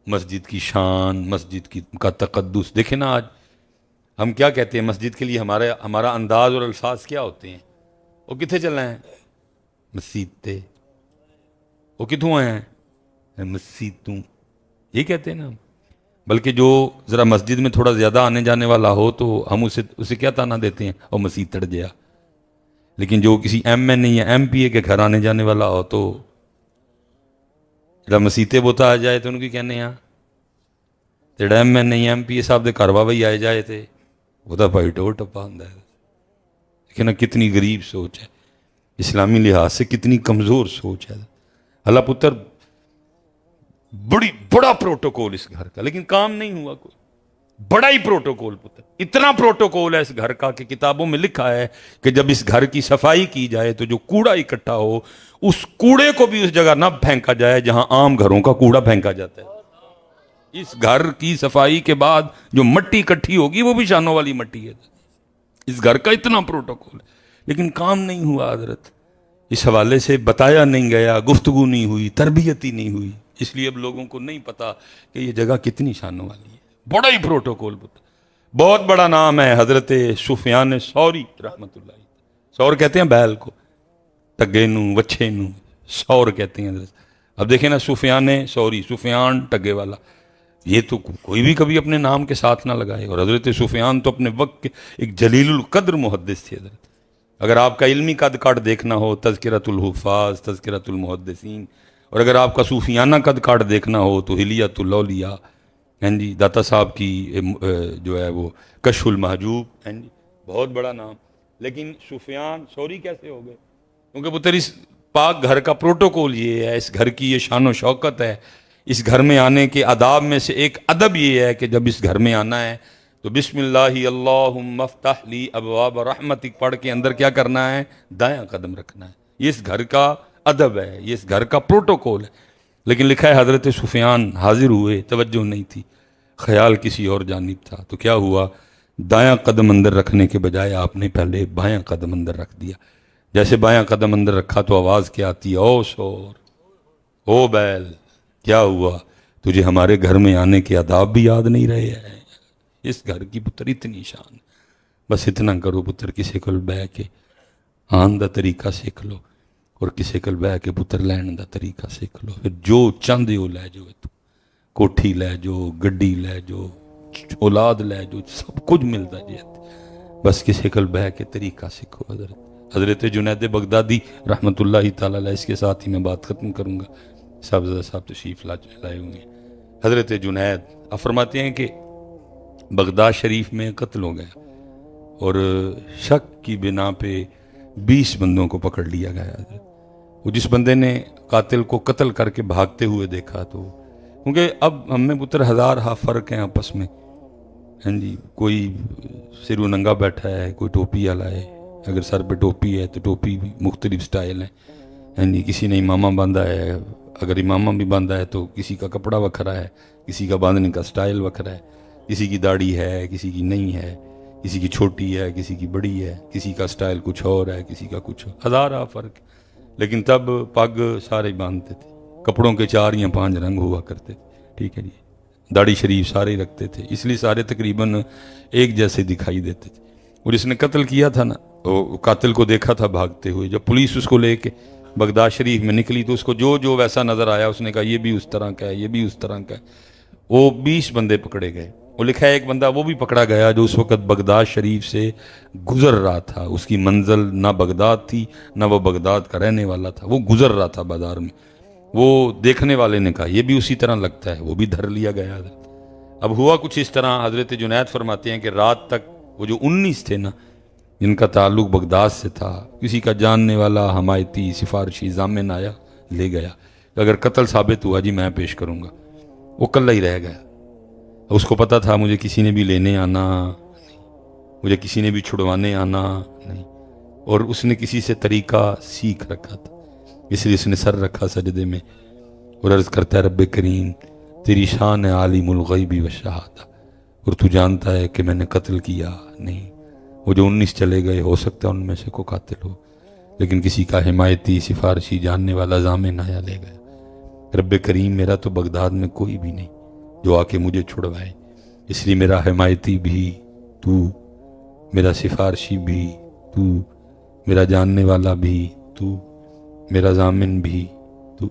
مسجد کی شان، مسجد کا تقدس۔ دیکھیں نا آج ہم کیا کہتے ہیں مسجد کے لیے، ہمارا انداز اور الفاظ کیا ہوتے ہیں؟ وہ کتنے چل رہے ہیں؟ مسجد تے، وہ کتوں آئے ہیں؟ مسجد توں، یہ کہتے ہیں نا ہم۔ بلکہ جو ذرا مسجد میں تھوڑا زیادہ آنے جانے والا ہو تو ہم اسے کیا تانا دیتے ہیں؟ وہ مسجد تڑ گیا۔ لیکن جو کسی ایم این اے یا ایم پی اے کے گھر آنے جانے والا ہو تو جب مسیتے بوتا آ جائے تو ان کی کہنے ہیں جڑا ایم این اے یا ایم پی اے صاحب دے گھر بھائی آئے جائے تھے وہ تو بھائی ٹور ٹپا ہوں ہے۔ لیکن کتنی غریب سوچ ہے، اسلامی لحاظ سے کتنی کمزور سوچ ہے۔ اللہ پتر بڑا پروٹوکول اس گھر کا، لیکن کام نہیں ہوا کوئی، بڑا ہی پروٹوکول پتر، اتنا پروٹوکول ہے اس گھر کا کہ کتابوں میں لکھا ہے کہ جب اس گھر کی صفائی کی جائے تو جو کوڑا اکٹھا ہو اس کوڑے کو بھی اس جگہ نہ پھینکا جائے جہاں عام گھروں کا کوڑا پھینکا جاتا ہے۔ اس گھر کی صفائی کے بعد جو مٹی اکٹھی ہوگی وہ بھی شانوں والی مٹی ہے۔ اس گھر کا اتنا پروٹوکول ہے، لیکن کام نہیں ہوا حضرت، اس حوالے سے بتایا نہیں گیا، گفتگو نہیں ہوئی، تربیت ہی نہیں ہوئی، اس لیے اب لوگوں کو نہیں پتا کہ یہ جگہ کتنی شانوں والی ہے۔ بڑا ہی پروٹوکول، بہت بڑا نام ہے حضرت سفیان ثوری رحمت اللہ۔ سور کہتے ہیں بیل کو، ٹگے نو، وچھے نو سور کہتے ہیں حضرت۔ اب دیکھیں نا سفیان ثوری، سفیان ٹگے والا، یہ تو کوئی بھی کبھی اپنے نام کے ساتھ نہ لگائے، اور حضرت سفیان تو اپنے وقت کے ایک جلیل القدر محدث تھے حضرت۔ اگر آپ کا علمی قد کاٹ دیکھنا ہو تذکرۃ الحفاظ، تذکرۃ المحدثین، اور اگر آپ کا صوفیانہ قد کاٹ دیکھنا ہو تو حلیۃ الاولیاء، جی داتا صاحب کی جو ہے وہ کشف المحجوب، جی بہت بڑا نام۔ لیکن سفیان ثوری کیسے ہو گئے؟ کیونکہ پتر اس پاک گھر کا پروٹوکول یہ ہے، اس گھر کی یہ شان و شوکت ہے، اس گھر میں آنے کے آداب میں سے ایک ادب یہ ہے کہ جب اس گھر میں آنا ہے تو بسم اللہ اللہم افتح لی ابواب رحمتک پڑھ کے اندر کیا کرنا ہے؟ دایاں قدم رکھنا ہے۔ یہ اس گھر کا ادب ہے، یہ اس گھر کا پروٹوکول ہے۔ لیکن لکھا ہے حضرت سفیان حاضر ہوئے، توجہ نہیں تھی، خیال کسی اور جانب تھا، تو کیا ہوا؟ دایاں قدم اندر رکھنے کے بجائے آپ نے پہلے بایاں قدم اندر رکھ دیا۔ جیسے بایاں قدم اندر رکھا تو آواز کیا آتی؟ او سور، او بیل، کیا ہوا؟ تجھے ہمارے گھر میں آنے کے آداب بھی یاد نہیں رہے ہیں؟ اس گھر کی پتر اتنی شان، بس اتنا کرو پتر، کسے کل بہ کے آن دا طریقہ سیکھ لو، اور کسے کل بہ کے پتر لین دا طریقہ سیکھ لو، پھر جو چاندے ہو لے جو، کوٹھی لے جو، گڈی لے جو، اولاد لے جو، سب کچھ ملتا جی، بس کسے کل بہ کے طریقہ سیکھو۔ حضرت جنید بغدادی رحمت اللہ تعالیٰ علیہ، اس کے ساتھ ہی میں بات ختم کروں گا، صاحب تشریف لائے ہوئے ہیں۔ حضرت جنید آپ فرماتے ہیں کہ بغداد شریف میں قتل ہو گیا اور شک کی بنا پہ 20 بندوں کو پکڑ لیا گیا حضرت۔ وہ جس بندے نے قاتل کو قتل کر کے بھاگتے ہوئے دیکھا تو، کیونکہ اب ہم میں پتر ہزار فرق ہیں آپس میں، ہاں جی، کوئی سر و ننگا بیٹھا ہے، کوئی ٹوپی والا ہے، اگر سر پہ ٹوپی ہے تو ٹوپی بھی مختلف سٹائل ہیں، ہاں جی، کسی نے امامہ باندھا ہے، اگر امامہ بھی باندھا ہے تو کسی کا کپڑا وکھرا ہے، کسی کا باندھنے کا سٹائل وکھرا ہے، کسی کی داڑھی ہے، کسی کی نہیں ہے، کسی کی چھوٹی ہے، کسی کی بڑی ہے، کسی کا سٹائل کچھ اور ہے، کسی کا کچھ اور، ہزارہ فرق۔ لیکن تب پگ سارے باندھتے تھے، کپڑوں کے 4 یا 5 رنگ ہوا کرتے تھے، ٹھیک ہے جی، داڑھی شریف سارے رکھتے تھے، اس لیے سارے تقریباً ایک جیسے دکھائی دیتے تھے۔ اور اس نے قتل کیا تھا نا، وہ قاتل کو دیکھا تھا بھاگتے ہوئے، جب پولیس اس کو لے کے بغداد شریف میں نکلی تو اس کو جو ویسا نظر آیا اس نے کہا یہ بھی اس طرح کا ہے، یہ بھی اس طرح کا ہے۔ وہ 20 بندے پکڑے گئے، وہ لکھا ہے ایک بندہ وہ بھی پکڑا گیا جو اس وقت بغداد شریف سے گزر رہا تھا، اس کی منزل نہ بغداد تھی نہ وہ بغداد کا رہنے والا تھا، وہ گزر رہا تھا بازار میں، وہ دیکھنے والے نے کہا یہ بھی اسی طرح لگتا ہے، وہ بھی دھر لیا گیا حضرت۔ اب ہوا کچھ اس طرح، حضرت جنید فرماتے ہیں کہ رات تک وہ جو 19 تھے نا جن کا تعلق بغداد سے تھا، کسی کا جاننے والا حمایتی سفارشی ضامن آیا لے گیا، اگر قتل ثابت ہوا جی میں پیش کروں گا، وہ کلہ ہی رہ گیا۔ اس کو پتا تھا مجھے کسی نے بھی لینے آنا، مجھے کسی نے بھی چھڑوانے آنا نہیں، اور اس نے کسی سے طریقہ سیکھ رکھا تھا، اس لیے اس نے سر رکھا سجدے میں اور عرض کرتا ہے رب کریم تیری شان ہے عالم الغیب و شہادہ، اور تو جانتا ہے کہ میں نے قتل کیا نہیں، وہ جو 19 چلے گئے ہو سکتا ہے ان میں سے کوئی قاتل ہو، لیکن کسی کا حمایتی سفارشی جاننے والا ضامن آیا لے گیا۔ رب کریم میرا تو بغداد میں کوئی بھی نہیں جو آ کے مجھے چھڑوائے، اس لیے میرا حمایتی بھی تو، میرا سفارشی بھی تو، میرا جاننے والا بھی تو، میرا ضامن بھی تو۔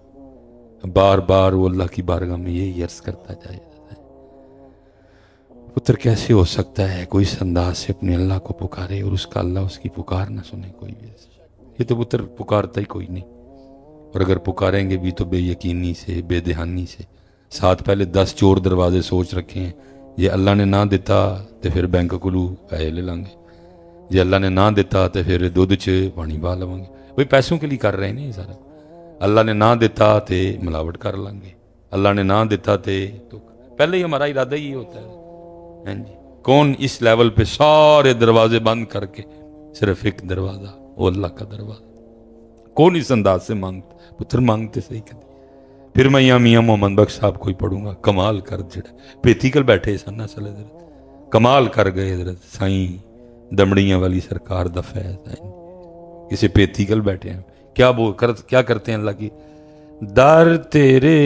بار بار وہ اللہ کی بارگاہ میں یہی عرض کرتا جائے، پتر کیسے ہو سکتا ہے کوئی اس انداز سے اپنے اللہ کو پکارے اور اس کا اللہ اس کی پکار نہ سنے کوئی بھی ایسا؟ یہ تو پتر پکارتا ہی کوئی نہیں، اور اگر پکاریں گے بھی تو بے یقینی سے، بے دہانی سے۔ ساتھ پہلے 10 چور دروازے سوچ رکھے ہیں، یہ اللہ نے نہ دیتا تو پھر بینک کولو پیسے لے لیں گے، یہ اللہ نے نہ دیتا تو پھر دودھ چ پانی پا لیں گے، وہی پیسوں کے لیے کر رہے ہیں یہ سارا۔ اللہ نے نہ دیتا تو ملاوٹ کر لیں گے، اللہ نے نہ دیتا تو پہلے ہی ہمارا ارادہ ہی ہوتا ہے۔ ہاں جی، کون اس لیول پہ سارے دروازے بند کر کے صرف ایک دروازہ، وہ اللہ کا دروازہ، کون اس انداز سے مانگتا؟ پتر مانگتے صحیح کہتے۔ پھر میں یہاں میاں محمد بخش صاحب کو ہی پڑھوں گا، کمال کر جڑا پیتیکل بیٹھے سن اصل حضرت، کمال کر گئے حضرت سائیں دمڑیاں والی سرکار دا فیض، کسی پیتیکل بیٹھے ہیں، کیا کرتے ہیں اللہ کی؟ در تیرے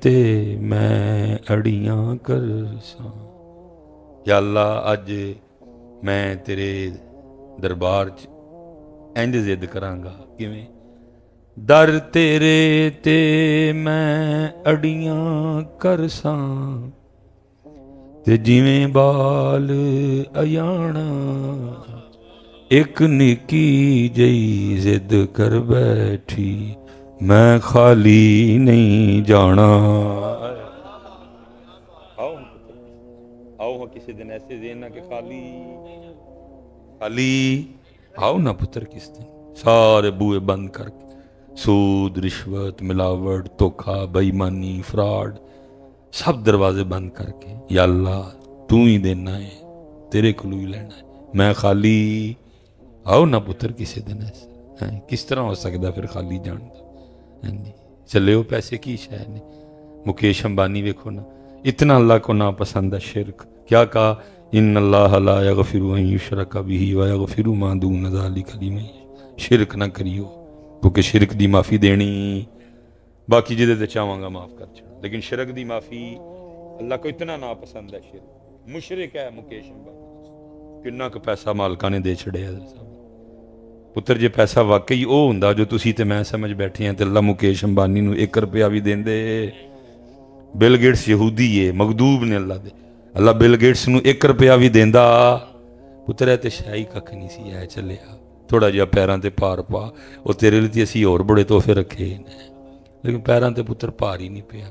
تے میں اڑیاں کر ساں، یا اللہ اج میں تیرے دربار انج ضد کرانگا، کیویں؟ در تیرے تے میں اڑیاں کرساں تے جیویں بال ایانا، ایک نکی جئی ضد کر بیٹھی میں خالی نہیں جانا۔ آؤ کسی دن ایسے دینا کہ خالی آؤ نا پتر، کس دن سارے بوئے بند کر کے، سود، رشوت، ملاوٹ، دھوکا، بے ایمانی، فراڈ، سب دروازے بند کر کے، یا اللہ تو ہی دینا ہے، تیرے کلو ہی لینا ہے، میں خالی آؤ نا پتر کسی دن ایسا۔ کس طرح ہو سکتا پھر خالی جان دا؟ چلے ہو پیسے کی شے نے، مکیش امبانی ویکھو نا، اتنا اللہ کو ناپسند ہے شرک، کیا کہا؟ ان اللہ لا یغفر ان یشرک بہ ویغفر ما دون ذلک لمن یشاء، شرک نہ کریو، کیونکہ شرک دی معافی دینی، باقی جدے تے چاہواں گا معاف کر چھڑا، لیکن شرک دی معافی اللہ کو اتنا ناپسند ہے شرک۔ مشرک ہے مکیش امبانی، کنا کو پیسہ مالکاں نے دے چھڑے حضرت صاحب۔ پتر جے پیسہ واقعی او ہوندا جو تسی تے میں سمجھ بیٹھے ہیں تے اللہ مکیش امبانی نو 1 روپیہ بھی دیندے۔ بل گیٹس یہودی ہے، مغدوب نے اللہ دے، اللہ بل گیٹس نو 1 روپیہ بھی دیندا، پتر ہے تے شاہی ککھ نہیں سی ہے، چلیا تھوڑا جہا پیراں تے پار پا، وہ تیرے لیے اسی اور بڑے تحفے رکھے ہیں، لیکن پیراں تے پتر پار ہی نہیں پیا،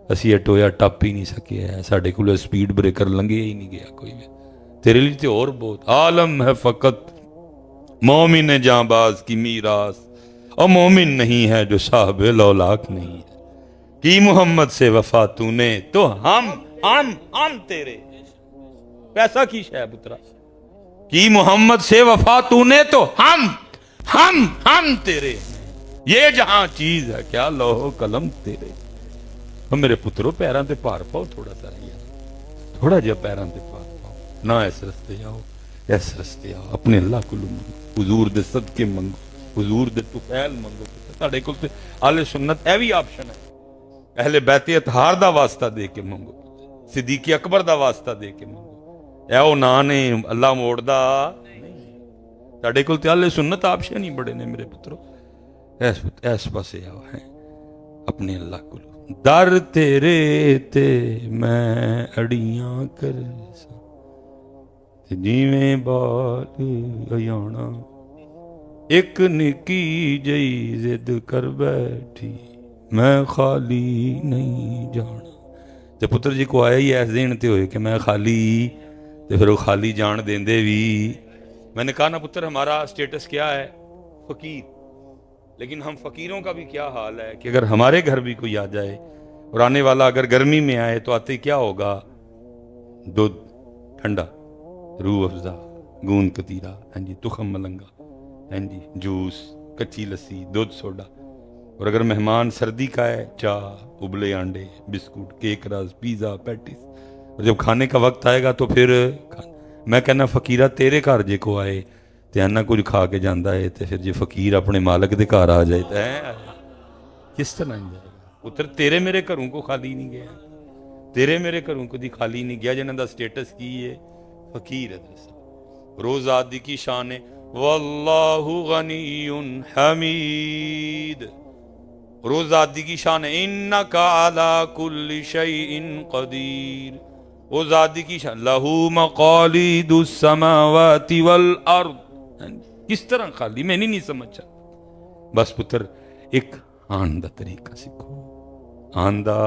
اسی اٹویا ٹپ ہی نہیں سکے ہے، ساڈے کول سپیڈ بریکر لنگے ہی نہیں گیا کوئی بھی، تیرے لیے تے اور بہت۔ عالم ہے فقط مومن جاں باز کی میراث، اور مومن نہیں ہے جو صاحب لولاک نہیں ہے، کی محمد سے وفا تو نے تو ہم تیرے، پیسہ کی شے پترا، کی محمد سے وفا تو نے تو ہم تیرے، یہ جہاں چیز ہے کیا لوح قلم تیرے۔ اور میرے پترو پیراں تے پار پاؤ، تھوڑا سا تھوڑا جہا پیراں تے پار پاؤ، نہ اس رستے آؤ، اس رستے آؤ، اپنے اللہ کو منگو، حضور دے صدقے منگو، حضور دے طفیل منگو۔ ساڈے کول تے اہل سنت اے وی آپشن ہے، اہل بیت اطہار دا واسطہ دے کے منگو، صدیق اکبر دا واسطہ دے کے منگو، اے او نا نے اللہ موڑ دا نہیں، ساڈے کول تے اہل سنت آپشن ہی بڑے نے میرے پترو، ایس پاسے آؤ ہیں اپنے اللہ کو۔ در تیرے تے میں اڑیاں کرساں تے جیویں بال ایانا، ایک نکی جئی ضد کر بیٹھی میں خالی نہیں جانا۔ تے پتر جی کو آیا ہی ایس دین تے ہوئے کہ میں خالی، تے پھر وہ خالی جان دیندے بھی۔ میں نے کہا نا پتر ہمارا سٹیٹس کیا ہے؟ فقیر، لیکن ہم فقیروں کا بھی کیا حال ہے کہ اگر ہمارے گھر بھی کوئی آ جائے اور آنے والا اگر گرمی میں آئے تو آتے کیا ہوگا؟ دودھ ٹھنڈا، روح افزا، گوند کتیرا، ہاں جی، تخم ملنگا، ہاں جی، جوس، کچی لسی، دودھ سوڈا، اور اگر مہمان سردی کا ہے چائے، ابلے انڈے، بسکٹ، کیک رس، پیزا، پیٹیز، اور جب کھانے کا وقت آئے گا تو پھر میں کہنا فقیرہ تیرے گھر جے کو آئے تے اینا کچھ کھا کے جاندہ ہے تے پھر جے فقیر اپنے مالک دے گھر آ جائے تے کس طرح نہیں جائے گا پتر؟ تیرے میرے گھروں کو خالی نہیں گیا، تیرے میرے گھروں کو دی خالی نہیں گیا، جنہاں دا سٹیٹس کی ہے فقیر ہے درسا روز آدھی کی شان ہے واللہ غنی حمید، روز آدھی کی شان ہے انکا علی کل شیء قدیر، وہ ذاتی کی شان لہو مقالید السماوات والارض، کس طرح خالی میں نہیں سمجھا؟ بس پتر ایک آن دا طریقہ سکھو، آن دا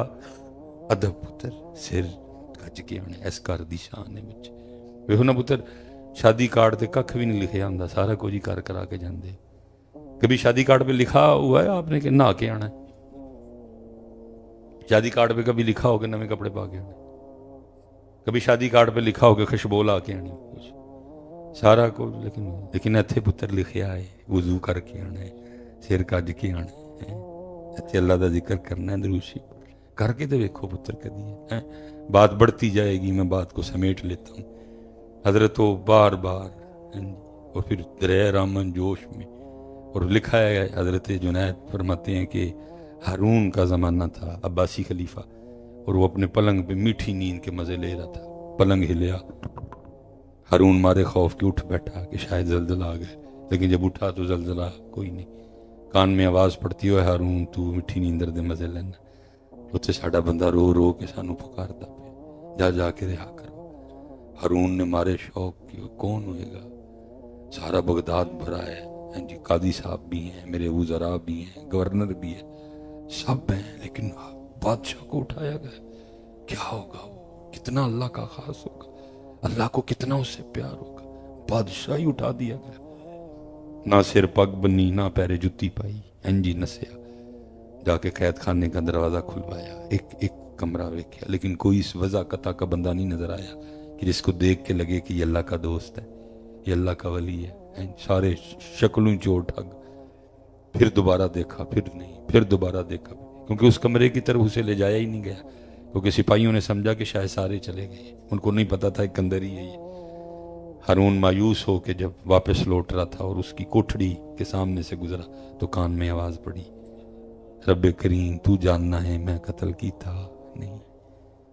ادب پتر، سر کج کے آنے اس کر دی شان ہے بچے ویہو نا پتر، شادی کارڈ تے ککھ بھی نہیں لکھے آندا، سارا کچھ ہی کر کرا کے جاندے۔ کبھی شادی کارڈ پہ لکھا ہوا ہے آپ نے کہ نہا کے آنا ہے؟ شادی کارڈ پہ کبھی لکھا ہو کہ نویں کپڑے پا کے آنے؟ کبھی شادی کارڈ پہ لکھا ہو کہ خوشبو لا کے آنی؟ کچھ سارا کچھ، لیکن ایتھے پتر لکھیا ہے وضو کر کے آنا ہے، سر کج کے آنا ہے، ایتھے اللہ دا ذکر کرنا ہے، دروشی کر کے تو ویکھو پتر کدی ہے۔ بات بڑھتی جائے گی، میں بات کو سمیٹ لیتا ہوں۔ حضرت وہ بار بار اور پھر دریا رامن جوش میں، اور لکھا ہے حضرت جنید فرماتے ہیں کہ ہارون کا زمانہ تھا، عباسی خلیفہ، اور وہ اپنے پلنگ پہ میٹھی نیند کے مزے لے رہا تھا، پلنگ ہلیا، ہارون مارے خوف کے اٹھ بیٹھا کہ شاید زلزلہ آ گئے، لیکن جب اٹھا تو زلزلہ کوئی نہیں، کان میں آواز پڑتی ہوئے ہارون تو میٹھی نیندر دے مزے لینا، اتنے ساڈا بندہ رو رو کے سانو پکارتا پہ، جا جا کے رہا کرو۔ ہارون نے مارے شوق کی کون ہوئے گا، سارا بغداد بھرا ہے، جی قاضی صاحب بھی ہیں، میرے وزراء بھی ہیں، گورنر بھی ہے، سب ہیں، لیکن بادشاہ کو اٹھایا گیا، کیا ہوگا وہ؟ کتنا اللہ کا خاص ہوگا، اللہ کو کتنا اس سے پیار ہوگا، بادشاہ ہی اٹھا دیا گیا، نہ سر پگ بنی، نہ پیرے جتی پائی، انجی نسیا، جا کے قید خانے کا دروازہ کھلوایا، ایک کمرہ ویکھیا، لیکن کوئی اس وضع قطع کا بندہ نہیں نظر آیا کہ جس کو دیکھ کے لگے کہ یہ اللہ کا دوست ہے، یہ اللہ کا ولی ہے۔ سارے شکلوں چور ٹھگ، پھر دوبارہ دیکھا، پھر نہیں، پھر دوبارہ دیکھا، کیونکہ اس کمرے کی طرف اسے لے جایا ہی نہیں گیا، کیونکہ سپاہیوں نے سمجھا کہ شاید سارے چلے گئے، ان کو نہیں پتا تھا ایک اندر ہی ہے یہ۔ ہارون مایوس ہو کے جب واپس لوٹ رہا تھا اور اس کی کوٹھڑی کے سامنے سے گزرا تو کان میں آواز پڑی، رب کریم تو جاننا ہے میں قتل کی تھا نہیں،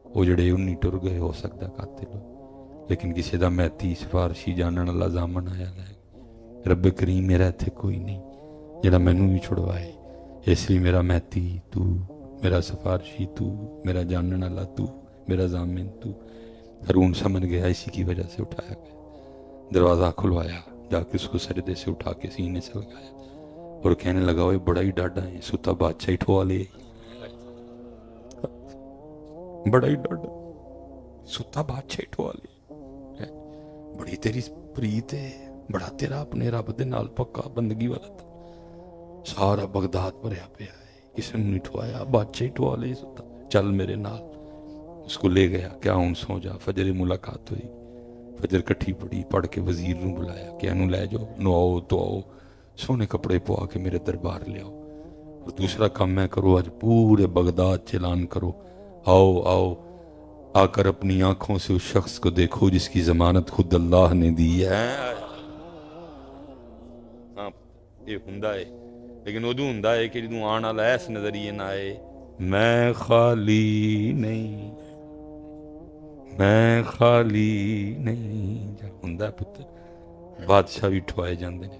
وہ جڑے انہی ٹر گئے، ہو سکتا قاتل ہو، لیکن کسی دا میتی سفارشی جانن اللہ زامن آیا لائے، رب کریم میرا اتھے کوئی نہیں جڑا مینوں بھی چھڑوائے، اس لیے میرا میتی تو، میرا سفارشی تو، میرا جانن اللہ تو، میرا ضامن تو۔ ہارون سمجھ گیا اسی کی وجہ سے اٹھایا گیا، دروازہ کھلوایا، جا کے اس کو سجدے سے اٹھا کے سینے سے لگایا اور کہنے لگا وہ بڑا ہی ڈاڈا ہے، ستا بادشاہ ہی ٹھوا لے، بڑا ہی ڈاڈا، ستا بادشاہ ہی ٹھوا لے، بڑی تیری پریت ہے، بڑا تیرا اپنے رب دے نال پکا بندگی والا تھا، سارا بغداد بھریا پیا ہے، کسی نے نہیں ٹھوایا، بادشاہ ہی ٹھوا لے، ستا چل میرے نال۔ اس کو لے گیا، کیا ہوں سو جا، فجر ملاقات ہوئی، فجر کٹھی پڑی، پڑھ کے وزیر نو بلایا کہ انو لے جاؤ، نو آؤ تو آؤ، سونے کپڑے پوا کے میرے دربار لے آؤ، اور دوسرا کام میں کرو، آج پورے بغداد چلان کرو، آؤ آؤ، آ کر اپنی آنکھوں سے اس شخص کو دیکھو جس کی ضمانت خود اللہ نے دی ہے۔ ہاں یہ ہندہ ہے، لیکن ادو ہندہ ہے کہ جدوں آن والا ایس نظریے نہ آئے میں خالی نہیں، میں خالی نہیں، جا ہندہ پتر بادشاہ بھی ٹھوائے جاندے نے،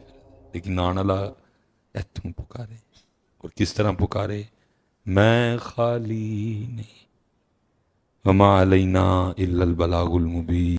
لیکن آن والا ایتھوں پکارے، اور کس طرح پکارے، میں خالی نہیں، وما علینا الا البلاغ المبین۔